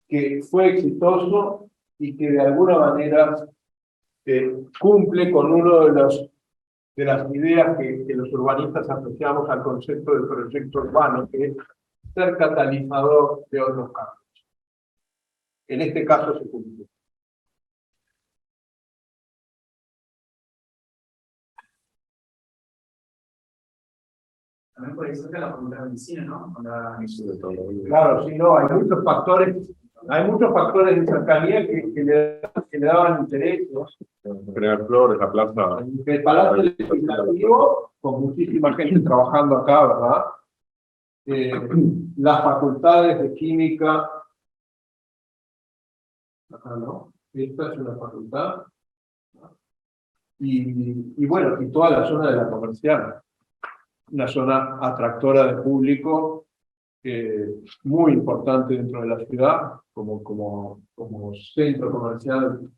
que fue exitoso y que de alguna manera cumple con uno de las ideas que los urbanistas asociamos al concepto del proyecto urbano, que es ser catalizador de otros cambios. En este caso se cumple. También por eso que la facultad de medicina, ¿no? Claro, sí, no, hay muchos factores de cercanía que le daban interés, ¿no? General Flores, la plaza. El Palacio Legislativo, con muchísima gente trabajando acá, ¿verdad? Las facultades de química, acá no, esta es una facultad, y bueno, y toda la zona de la comercial, una zona atractora de público, muy importante dentro de la ciudad, como centro comercial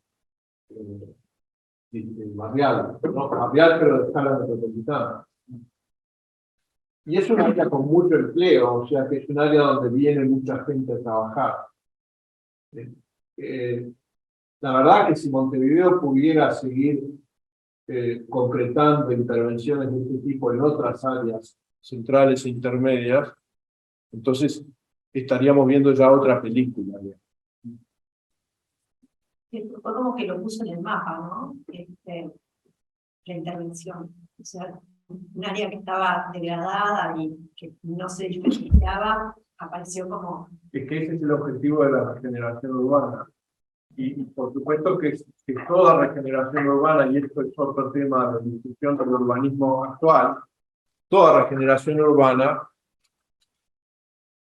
barrial, no barrial, pero de escala metropolitana. Y es un área con mucho empleo, o sea que es un área donde viene mucha gente a trabajar. La verdad que si Montevideo pudiera seguir concretando intervenciones de este tipo en otras áreas centrales e intermedias, entonces estaríamos viendo ya otra película. Fue como que lo puso en el mapa, ¿no? La intervención. O sea, un área que estaba degradada y que no se diferenciaba, apareció como... Es que ese es el objetivo de la regeneración urbana. Y por supuesto que toda regeneración urbana, y esto es otro tema de la discusión del urbanismo actual, toda regeneración urbana,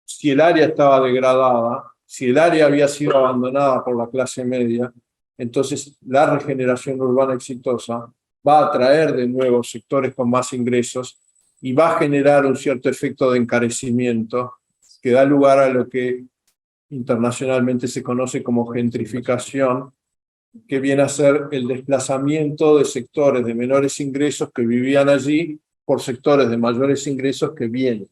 si el área estaba degradada, si el área había sido abandonada por la clase media, entonces la regeneración urbana exitosa va a atraer de nuevo sectores con más ingresos y va a generar un cierto efecto de encarecimiento que da lugar a lo que internacionalmente se conoce como gentrificación, que viene a ser el desplazamiento de sectores de menores ingresos que vivían allí por sectores de mayores ingresos que vienen.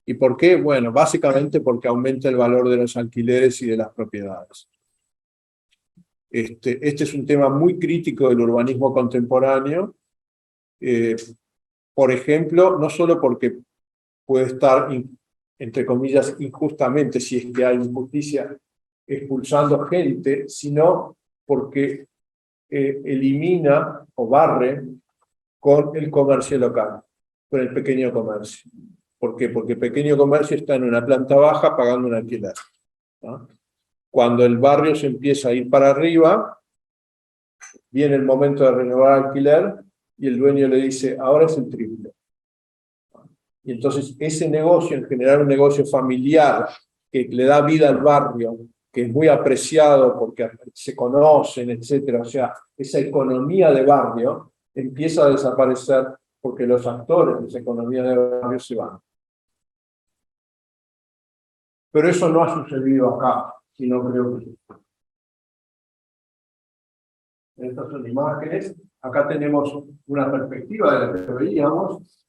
¿Y por qué? Bueno, básicamente porque aumenta el valor de los alquileres y de las propiedades. Este es un tema muy crítico del urbanismo contemporáneo, por ejemplo, no solo porque puede estar, entre comillas, injustamente, si es que hay injusticia, expulsando gente, sino porque elimina o barre con el comercio local, con el pequeño comercio. ¿Por qué? Porque el pequeño comercio está en una planta baja pagando un alquiler, ¿no? Cuando el barrio se empieza a ir para arriba, viene el momento de renovar alquiler y el dueño le dice, ahora es el triple. Y entonces ese negocio, en general un negocio familiar que le da vida al barrio, que es muy apreciado porque se conocen, etcétera, o sea, esa economía de barrio empieza a desaparecer porque los actores de esa economía de barrio se van. Pero eso no ha sucedido acá, y no creo que suceda. Estas son imágenes. Acá tenemos una perspectiva de la que veíamos,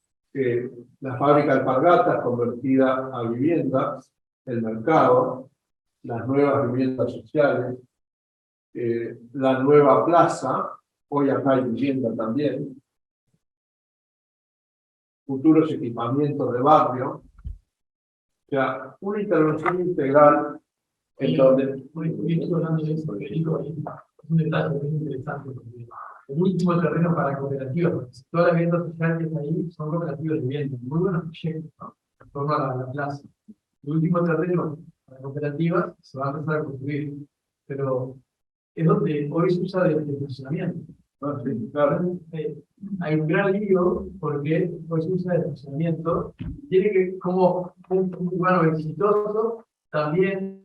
la fábrica de alpargatas convertida a viviendas, el mercado, las nuevas viviendas sociales, la nueva plaza, hoy acá hay vivienda también, futuros equipamientos de barrio, o sea, una intervención integral en donde... Yo estoy hablando de eso, porque digo, es un detalle muy interesante, porque el último terreno para cooperativas, porque toda la vivienda social que está ahí son cooperativas de vivienda, muy buenos proyectos, ¿no? En torno a la plaza. El último terreno para cooperativas se va a empezar a construir, pero es donde hoy se usa de funcionamiento. No, sí, claro. Hay un gran lío porque hoy se usa de funcionamiento, tiene que, como un urbano exitoso, también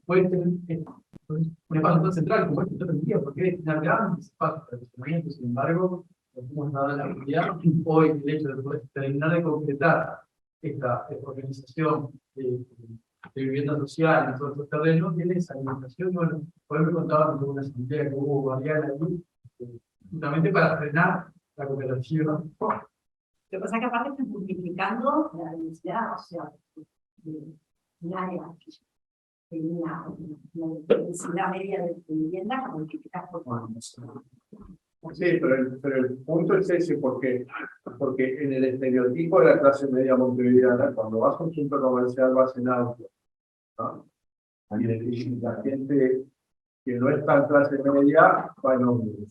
puede tener un espacio central como este todo el día, porque es una gran espacio para funcionamiento. Sin embargo, lo que hemos dado en la realidad, hoy el hecho de poder terminar de concretar esta organización de vivienda social en todos estos terrenos tiene esa limitación. Y bueno, hoy me contaban de una asamblea que hubo variada allí, justamente para frenar la cooperativa. Lo que pasa es que aparte están multiplicando la densidad, o sea, un área que tenía una densidad media de vivienda, la multiplicas por cuatro. Sí, pero el punto es ese, porque en el estereotipo de la clase media montevideana, cuando vas a un centro comercial vas en auto, ¿no? Y la gente que no está en clase media va en ómnibus.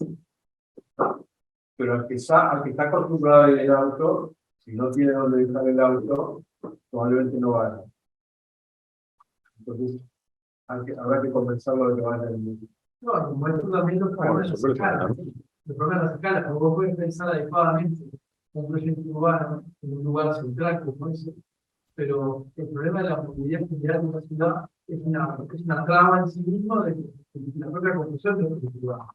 Pero al que está acostumbrado a ir en auto, si no tiene dónde dejar el auto, probablemente no vaya. Entonces, habrá que conversarlo de que vaya en el... No, como es fundamento para las escalas. El problema de las escalas, como vos puedes pensar adecuadamente un proyecto urbano en un lugar central como ese, pero el problema de la movilidad general de una ciudad es una trama en sí mismo de la propia construcción de un proyecto urbano.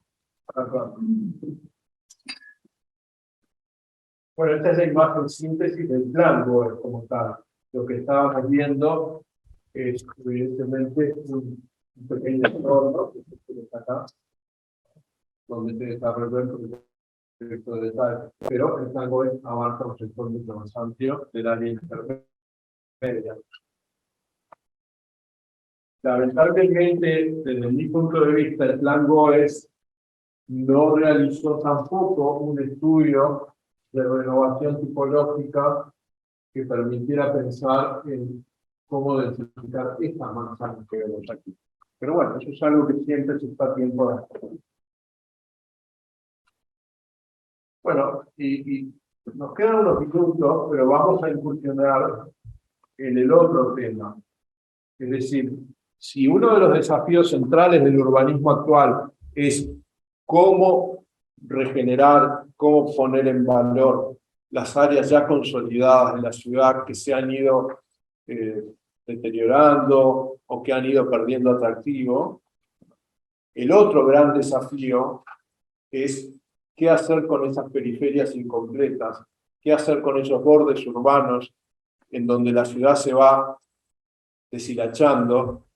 Bueno, esta es la imagen síntesis del plan GOES como tal. Lo que estábamos viendo es evidentemente un pequeño entorno, que está acá, donde se desarrolló el proyecto de detalle, pero el plan GOES abarca un sector mucho más amplio del área intermedia. Lamentablemente, desde mi punto de vista, el plan GOES no realizó tampoco un estudio de renovación tipológica que permitiera pensar en cómo densificar estas manzanas que vemos aquí. Pero bueno, eso es algo que siempre se está a tiempo de hacer. Bueno, y nos quedan unos minutos, pero vamos a incursionar en el otro tema. Es decir, si uno de los desafíos centrales del urbanismo actual es cómo regenerar, cómo poner en valor las áreas ya consolidadas de la ciudad que se han ido deteriorando o que han ido perdiendo atractivo, el otro gran desafío es qué hacer con esas periferias incompletas, qué hacer con esos bordes urbanos en donde la ciudad se va deshilachando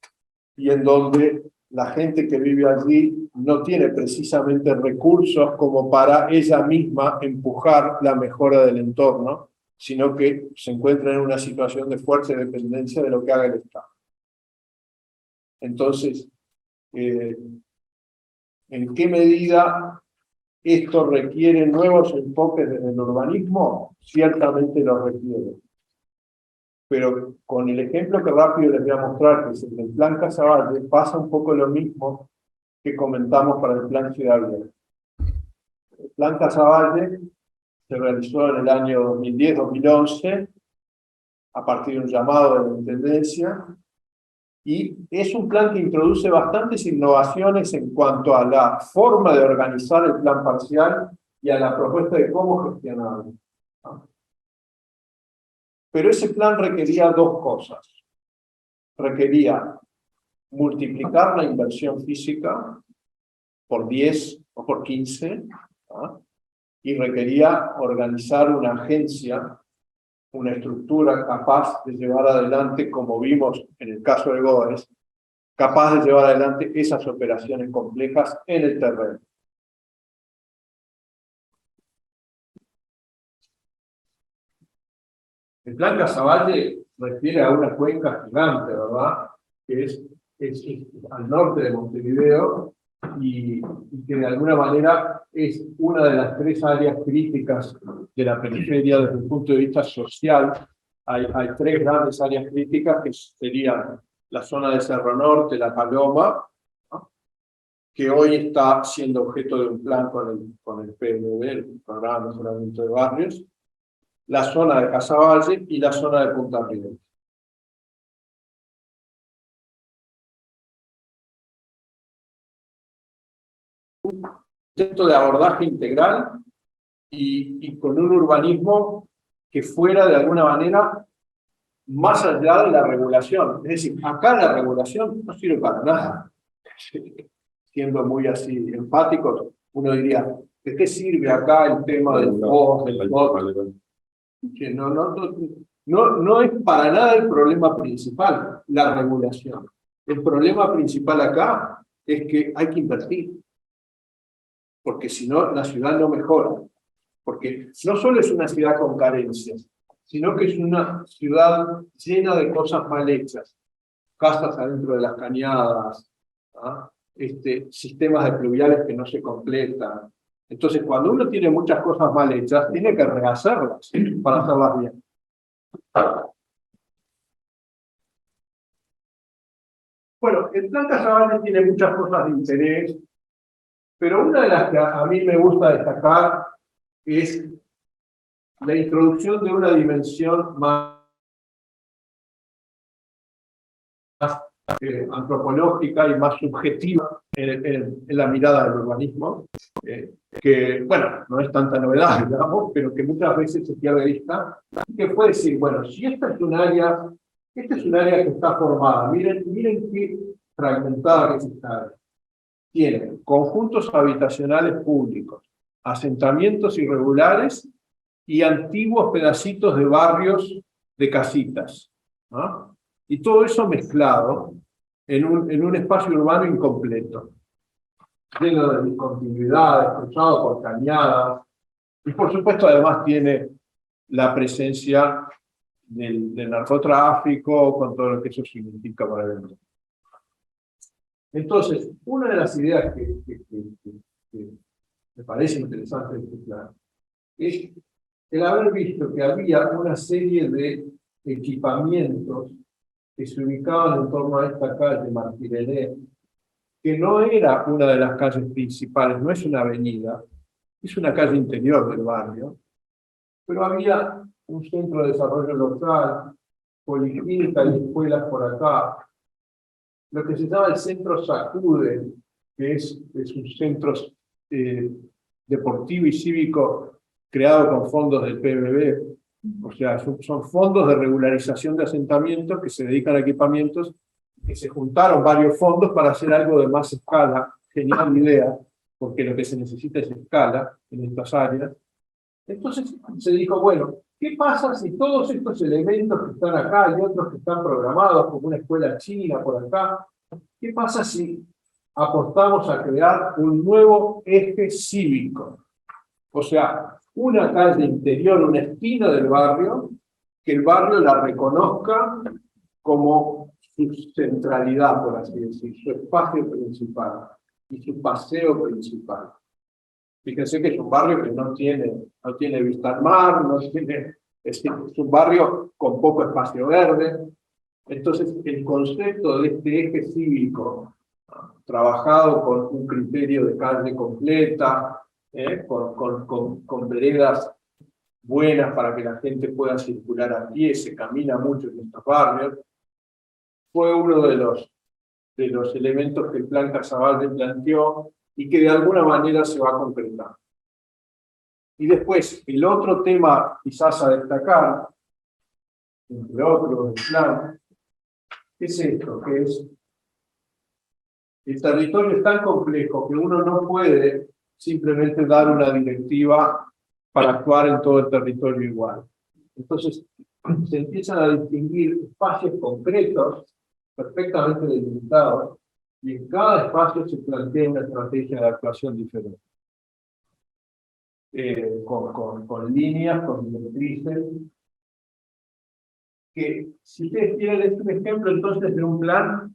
y en donde la gente que vive allí no tiene precisamente recursos como para ella misma empujar la mejora del entorno, sino que se encuentra en una situación de fuerte dependencia de lo que haga el Estado. Entonces, ¿en qué medida esto requiere nuevos enfoques desde el urbanismo? Ciertamente lo requiere. Pero con el ejemplo que rápido les voy a mostrar, que es el del Plan Casavalle, pasa un poco lo mismo que comentamos para el Plan Ciudad Vieja. El Plan Casavalle se realizó en el año 2010-2011 a partir de un llamado de la Intendencia y es un plan que introduce bastantes innovaciones en cuanto a la forma de organizar el plan parcial y a la propuesta de cómo gestionarlo. Pero ese plan requería dos cosas. Requería multiplicar la inversión física por 10 o por 15, ¿no? y requería organizar una agencia, una estructura capaz de llevar adelante, como vimos en el caso de Goes, capaz de llevar adelante esas operaciones complejas en el terreno. El plan Casavalle refiere a una cuenca gigante, ¿verdad? Que es al norte de Montevideo y que de alguna manera es una de las 3 áreas críticas de la periferia desde el punto de vista social. Hay 3 grandes áreas críticas que serían la zona de Cerro Norte, La Paloma, ¿no?, que hoy está siendo objeto de un plan con el PMB, el Programa de Mejoramiento de Barrios, la zona de Casavalle y la zona de Punta Rieles. Un concepto de abordaje integral y con un urbanismo que fuera de alguna manera más allá de la regulación. Es decir, acá la regulación no sirve para nada. Siendo muy así empáticos, uno diría, ¿de qué sirve acá el tema del post, del bot? Que no es para nada el problema principal, la regulación. El problema principal acá es que hay que invertir, porque si no, la ciudad no mejora. Porque no solo es una ciudad con carencias, sino que es una ciudad llena de cosas mal hechas. Casas adentro de las cañadas, ¿ah? Sistemas de pluviales que no se completan. Entonces, cuando uno tiene muchas cosas mal hechas, tiene que rehacerlas para hacerlas bien. Bueno, el plan Casavalle tiene muchas cosas de interés, pero una de las que a mí me gusta destacar es la introducción de una dimensión más antropológica y más subjetiva en la mirada del urbanismo, que, bueno, no es tanta novedad, digamos, pero que muchas veces se pierde de vista, que puede decir, bueno, si esta es un área que está formada, miren qué fragmentada que es esta área. Tiene conjuntos habitacionales públicos, asentamientos irregulares y antiguos pedacitos de barrios de casitas, ¿no? Y todo eso mezclado en un espacio urbano incompleto, lleno de discontinuidades, cruzado por cañadas, y por supuesto además tiene la presencia del narcotráfico, con todo lo que eso significa para el mundo. Entonces, una de las ideas que me parece interesante de este plan es el haber visto que había una serie de equipamientos que se ubicaban en torno a esta calle Martirene, que no era una de las calles principales, no es una avenida, es una calle interior del barrio, pero había un centro de desarrollo local, policlínica y escuelas por acá, lo que se llama el centro Sacude, que es un centro deportivo y cívico creado con fondos del PMB, o sea, son fondos de regularización de asentamientos que se dedican a equipamientos, que se juntaron varios fondos para hacer algo de más escala. Genial idea, porque lo que se necesita es escala en estas áreas. Entonces se dijo, bueno, ¿qué pasa si todos estos elementos que están acá y otros que están programados, como una escuela china por acá, qué pasa si apostamos a crear un nuevo eje cívico? O sea, una calle interior, una esquina del barrio, que el barrio la reconozca como su centralidad, por así decir, su espacio principal y su paseo principal. Fíjense que es un barrio que no tiene vista al mar, es un barrio con poco espacio verde. Entonces, el concepto de este eje cívico, trabajado con un criterio de calle completa, con veredas buenas para que la gente pueda circular a pie, se camina mucho en estos barrios, fue uno de los elementos que el plan Casavalle planteó y que de alguna manera se va a concretar. Y después, el otro tema quizás a destacar, entre otros del plan, es esto, que es el territorio es tan complejo que uno no puede simplemente dar una directiva para actuar en todo el territorio igual. Entonces, se empiezan a distinguir espacios concretos, perfectamente delimitados, y en cada espacio se plantea una estrategia de actuación diferente. Con líneas, con directrices, que si ustedes quieren es un ejemplo entonces de un plan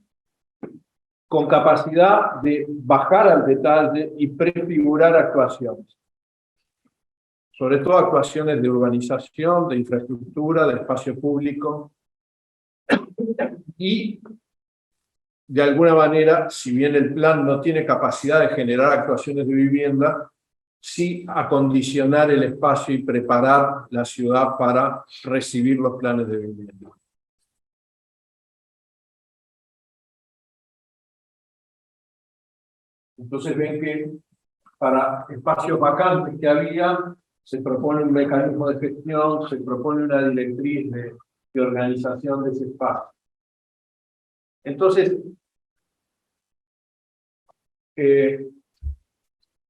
con capacidad de bajar al detalle y prefigurar actuaciones. Sobre todo actuaciones de urbanización, de infraestructura, de espacio público, y de alguna manera, si bien el plan no tiene capacidad de generar actuaciones de vivienda, sí acondicionar el espacio y preparar la ciudad para recibir los planes de vivienda. Entonces ven que para espacios vacantes que había, se propone un mecanismo de gestión, se propone una directriz de organización de ese espacio. Entonces,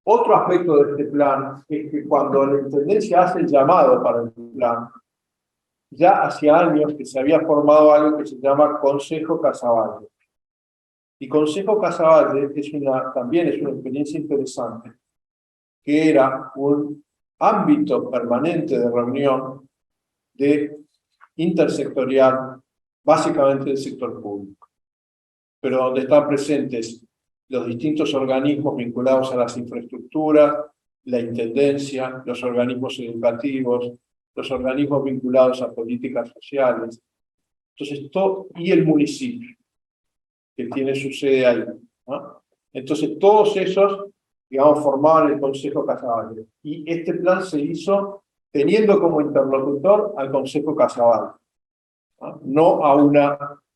otro aspecto de este plan es que cuando la Intendencia hace el llamado para el plan, ya hacía años que se había formado algo que se llama Consejo Casavalle. Y Consejo Casavalle también es una experiencia interesante, que era un ámbito permanente de reunión intersectorial, básicamente del sector público, pero donde están presentes los distintos organismos vinculados a las infraestructuras, la Intendencia, los organismos educativos, los organismos vinculados a políticas sociales, entonces y el municipio, que tiene su sede ahí, ¿no? Entonces todos esos, digamos, formaban el Consejo Casavalle, y este plan se hizo teniendo como interlocutor al Consejo Casavalle, ¿no?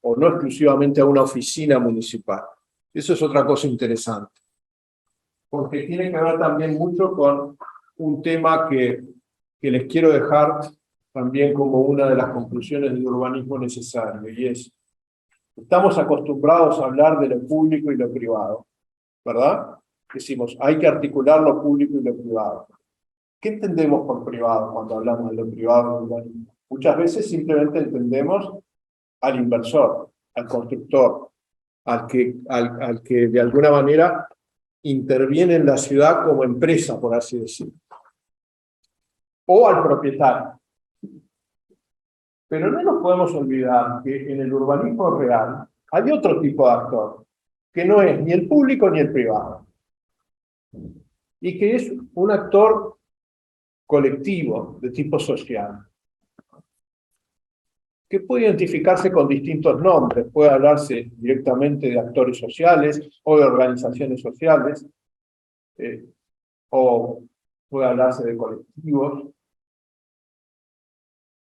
No exclusivamente a una oficina municipal. Eso es otra cosa interesante, porque tiene que ver también mucho con un tema que les quiero dejar también como una de las conclusiones del urbanismo necesario, y es, estamos acostumbrados a hablar de lo público y lo privado, ¿verdad? Decimos, hay que articular lo público y lo privado. ¿Qué entendemos por privado cuando hablamos de lo privado del urbanismo? Muchas veces simplemente entendemos al inversor, al constructor, al que de alguna manera interviene en la ciudad como empresa, por así decirlo, o al propietario. Pero no nos podemos olvidar que en el urbanismo real hay otro tipo de actor, que no es ni el público ni el privado, y que es un actor colectivo de tipo social, que puede identificarse con distintos nombres. Puede hablarse directamente de actores sociales o de organizaciones sociales, o puede hablarse de colectivos.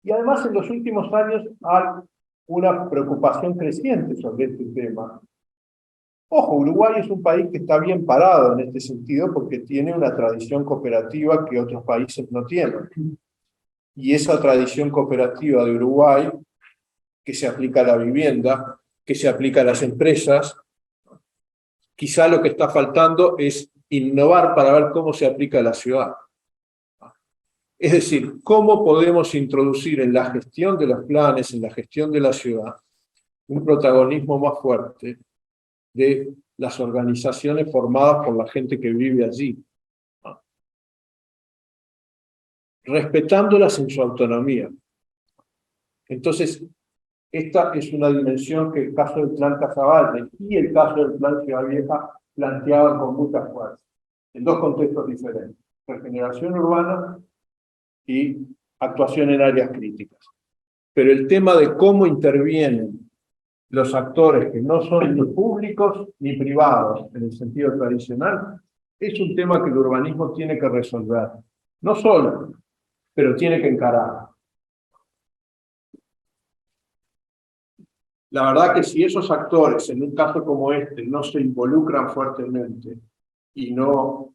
Y además en los últimos años hay una preocupación creciente sobre este tema. Ojo, Uruguay es un país que está bien parado en este sentido porque tiene una tradición cooperativa que otros países no tienen. Y esa tradición cooperativa de Uruguay, que se aplica a la vivienda, que se aplica a las empresas, quizá lo que está faltando es innovar para ver cómo se aplica a la ciudad. Es decir, cómo podemos introducir en la gestión de los planes, en la gestión de la ciudad, un protagonismo más fuerte de las organizaciones formadas por la gente que vive allí, respetándolas en su autonomía. Entonces, esta es una dimensión que el caso del Plan Casavalle y el caso del Plan Ciudad Vieja planteaban con mucha fuerza, en dos contextos diferentes: regeneración urbana y actuación en áreas críticas. Pero el tema de cómo intervienen los actores que no son ni públicos ni privados en el sentido tradicional es un tema que el urbanismo tiene que resolver. No solo, pero tiene que encarar. La verdad que si esos actores, en un caso como este, no se involucran fuertemente y no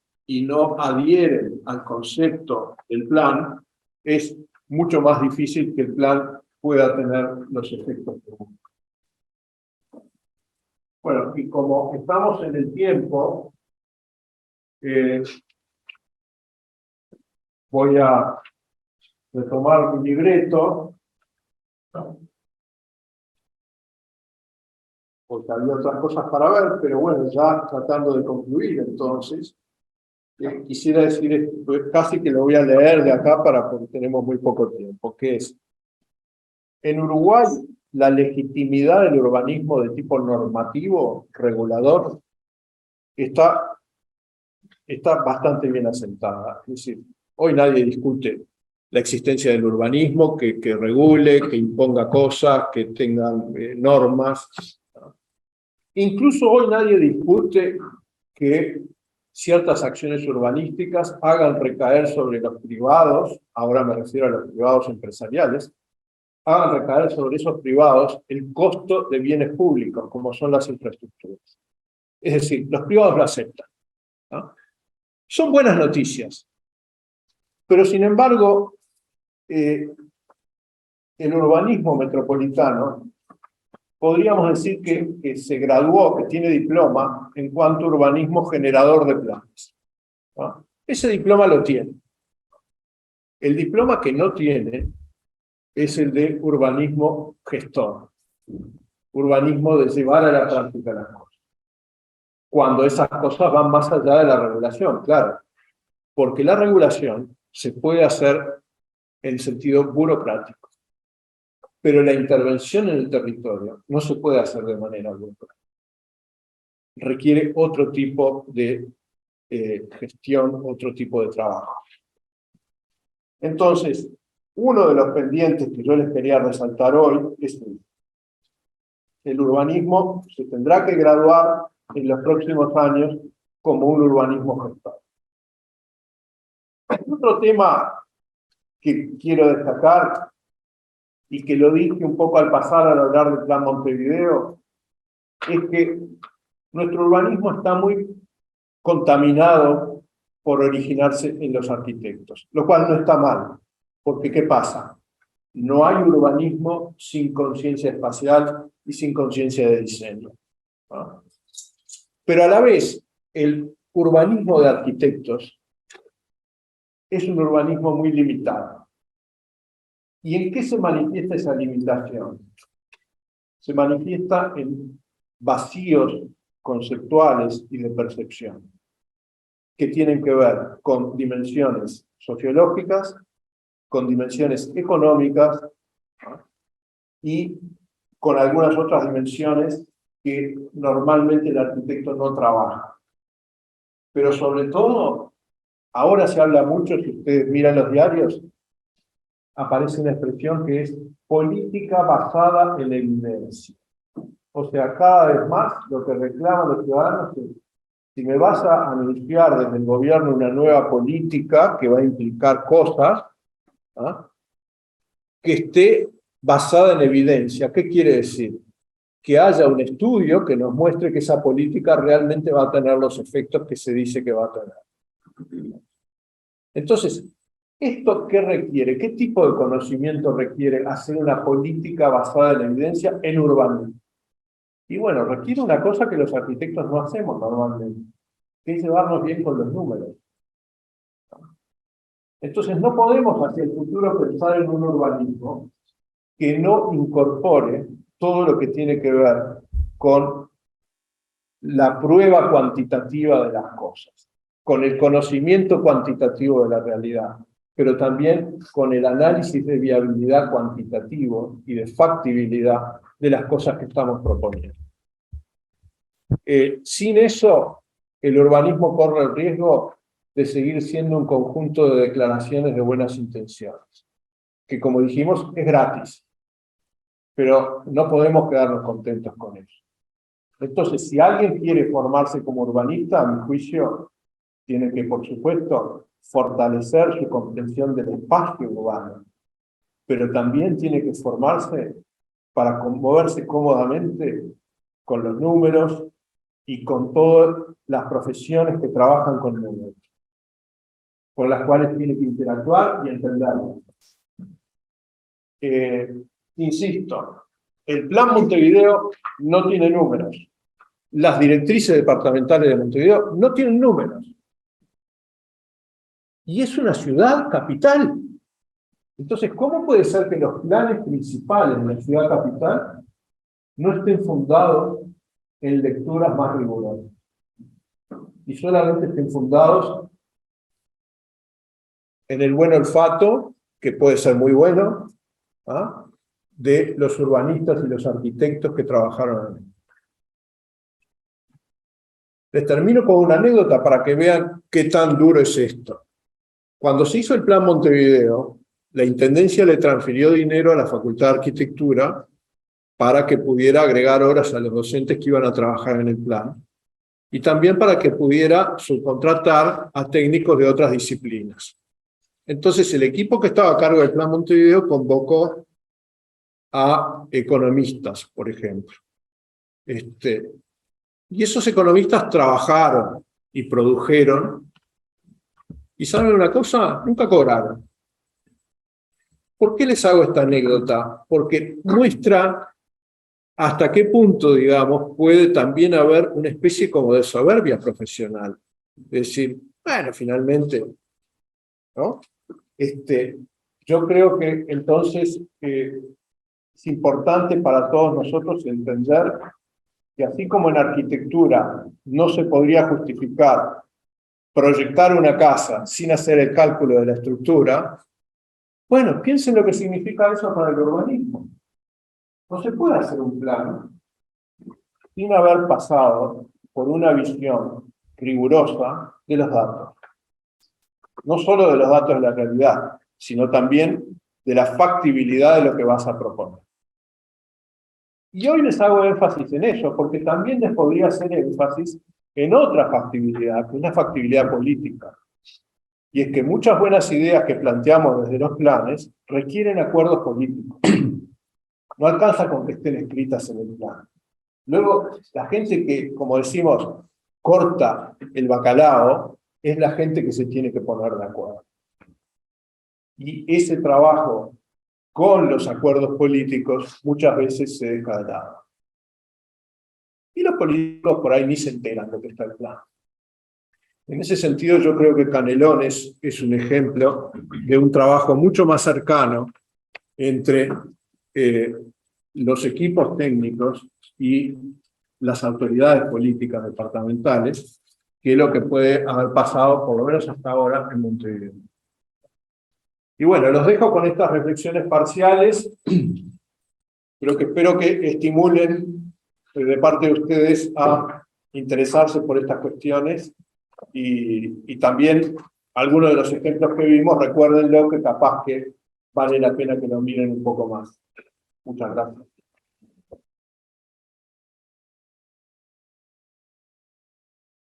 adhieren al concepto del plan, es mucho más difícil que el plan pueda tener los efectos que busca. Bueno, y como estamos en el tiempo, voy a retomar mi libreto, porque había otras cosas para ver, pero bueno, ya tratando de concluir entonces, quisiera decir, casi que lo voy a leer de acá porque tenemos muy poco tiempo, que es, en Uruguay, la legitimidad del urbanismo de tipo normativo, regulador, está bastante bien asentada. Es decir, hoy nadie discute la existencia del urbanismo, que regule, que imponga cosas, que tenga normas. Incluso hoy nadie discute que ciertas acciones urbanísticas hagan recaer sobre los privados, ahora me refiero a los privados empresariales, hagan recaer sobre esos privados el costo de bienes públicos, como son las infraestructuras. Es decir, los privados lo aceptan, ¿no? Son buenas noticias, pero sin embargo, el urbanismo metropolitano, podríamos decir que se graduó, que tiene diploma en cuanto a urbanismo generador de planes, ¿no? Ese diploma lo tiene. El diploma que no tiene es el de urbanismo gestor, urbanismo de llevar a la práctica las cosas. Cuando esas cosas van más allá de la regulación, claro, porque la regulación se puede hacer en sentido burocrático, pero la intervención en el territorio no se puede hacer de manera burocrática. Requiere otro tipo de gestión, otro tipo de trabajo. Entonces, uno de los pendientes que yo les quería resaltar hoy es el urbanismo se tendrá que graduar en los próximos años como un urbanismo gestor. Otro tema que quiero destacar, y que lo dije un poco al pasar al hablar del Plan Montevideo, es que nuestro urbanismo está muy contaminado por originarse en los arquitectos, lo cual no está mal, porque ¿qué pasa? No hay urbanismo sin conciencia espacial y sin conciencia de diseño, ¿no? Pero a la vez, el urbanismo de arquitectos es un urbanismo muy limitado. ¿Y en qué se manifiesta esa limitación? Se manifiesta en vacíos conceptuales y de percepción, que tienen que ver con dimensiones sociológicas, con dimensiones económicas, ¿no? Y con algunas otras dimensiones que normalmente el arquitecto no trabaja. Pero sobre todo, ahora se habla mucho, si ustedes miran los diarios, aparece una expresión que es política basada en evidencia. O sea, cada vez más lo que reclaman los ciudadanos es, si me vas a anunciar desde el gobierno una nueva política que va a implicar cosas, ¿ah?, que esté basada en evidencia. ¿Qué quiere decir? Que haya un estudio que nos muestre que esa política realmente va a tener los efectos que se dice que va a tener. Entonces, ¿esto qué requiere? ¿Qué tipo de conocimiento requiere hacer una política basada en evidencia en urbanismo? Y bueno, requiere una cosa que los arquitectos no hacemos normalmente, que es llevarnos bien con los números. Entonces, no podemos hacia el futuro pensar en un urbanismo que no incorpore todo lo que tiene que ver con la prueba cuantitativa de las cosas, con el conocimiento cuantitativo de la realidad, pero también con el análisis de viabilidad cuantitativo y de factibilidad de las cosas que estamos proponiendo. Sin eso, el urbanismo corre el riesgo de seguir siendo un conjunto de declaraciones de buenas intenciones, que como dijimos es gratis, pero no podemos quedarnos contentos con eso. Entonces, si alguien quiere formarse como urbanista, a mi juicio, tiene que, por supuesto, fortalecer su comprensión del espacio urbano, pero también tiene que formarse para moverse cómodamente con los números y con todas las profesiones que trabajan con números, con las cuales tiene que interactuar y entenderlos. Insisto, el Plan Montevideo no tiene números. Las directrices departamentales de Montevideo no tienen números. Y es una ciudad capital. Entonces, ¿cómo puede ser que los planes principales de la ciudad capital no estén fundados en lecturas más rigurosas? Y solamente estén fundados en el buen olfato, que puede ser muy bueno, ¿ah?, de los urbanistas y los arquitectos que trabajaron en él. Les termino con una anécdota para que vean qué tan duro es esto. Cuando se hizo el Plan Montevideo, la Intendencia le transfirió dinero a la Facultad de Arquitectura para que pudiera agregar horas a los docentes que iban a trabajar en el plan, y también para que pudiera subcontratar a técnicos de otras disciplinas. Entonces el equipo que estaba a cargo del Plan Montevideo convocó a economistas, por ejemplo. Y esos economistas trabajaron y produjeron, y ¿saben una cosa? Nunca cobraron. ¿Por qué les hago esta anécdota? Porque muestra hasta qué punto, digamos, puede también haber una especie como de soberbia profesional. Es decir, bueno, finalmente, ¿no? Yo creo que entonces es importante para todos nosotros entender que así como en arquitectura no se podría justificar proyectar una casa sin hacer el cálculo de la estructura, bueno, piensen lo que significa eso para el urbanismo. No se puede hacer un plan sin haber pasado por una visión rigurosa de los datos. No solo de los datos de la realidad, sino también de la factibilidad de lo que vas a proponer. Y hoy les hago énfasis en ello, porque también les podría hacer énfasis en otra factibilidad, que es la factibilidad política. Y es que muchas buenas ideas que planteamos desde los planes requieren acuerdos políticos. No alcanza con que estén escritas en el plan. Luego, la gente que, como decimos, corta el bacalao, es la gente que se tiene que poner de acuerdo. Y ese trabajo con los acuerdos políticos muchas veces se deja de lado. Y los políticos por ahí ni se enteran de que está el plan. En ese sentido, yo creo que Canelones es un ejemplo de un trabajo mucho más cercano entre los equipos técnicos y las autoridades políticas departamentales, que es lo que puede haber pasado, por lo menos hasta ahora, en Montevideo. Y bueno, los dejo con estas reflexiones parciales, pero que espero que estimulen de parte de ustedes a interesarse por estas cuestiones, y también algunos de los ejemplos que vimos, recuérdenlo, que capaz que vale la pena que lo miren un poco más. Muchas gracias.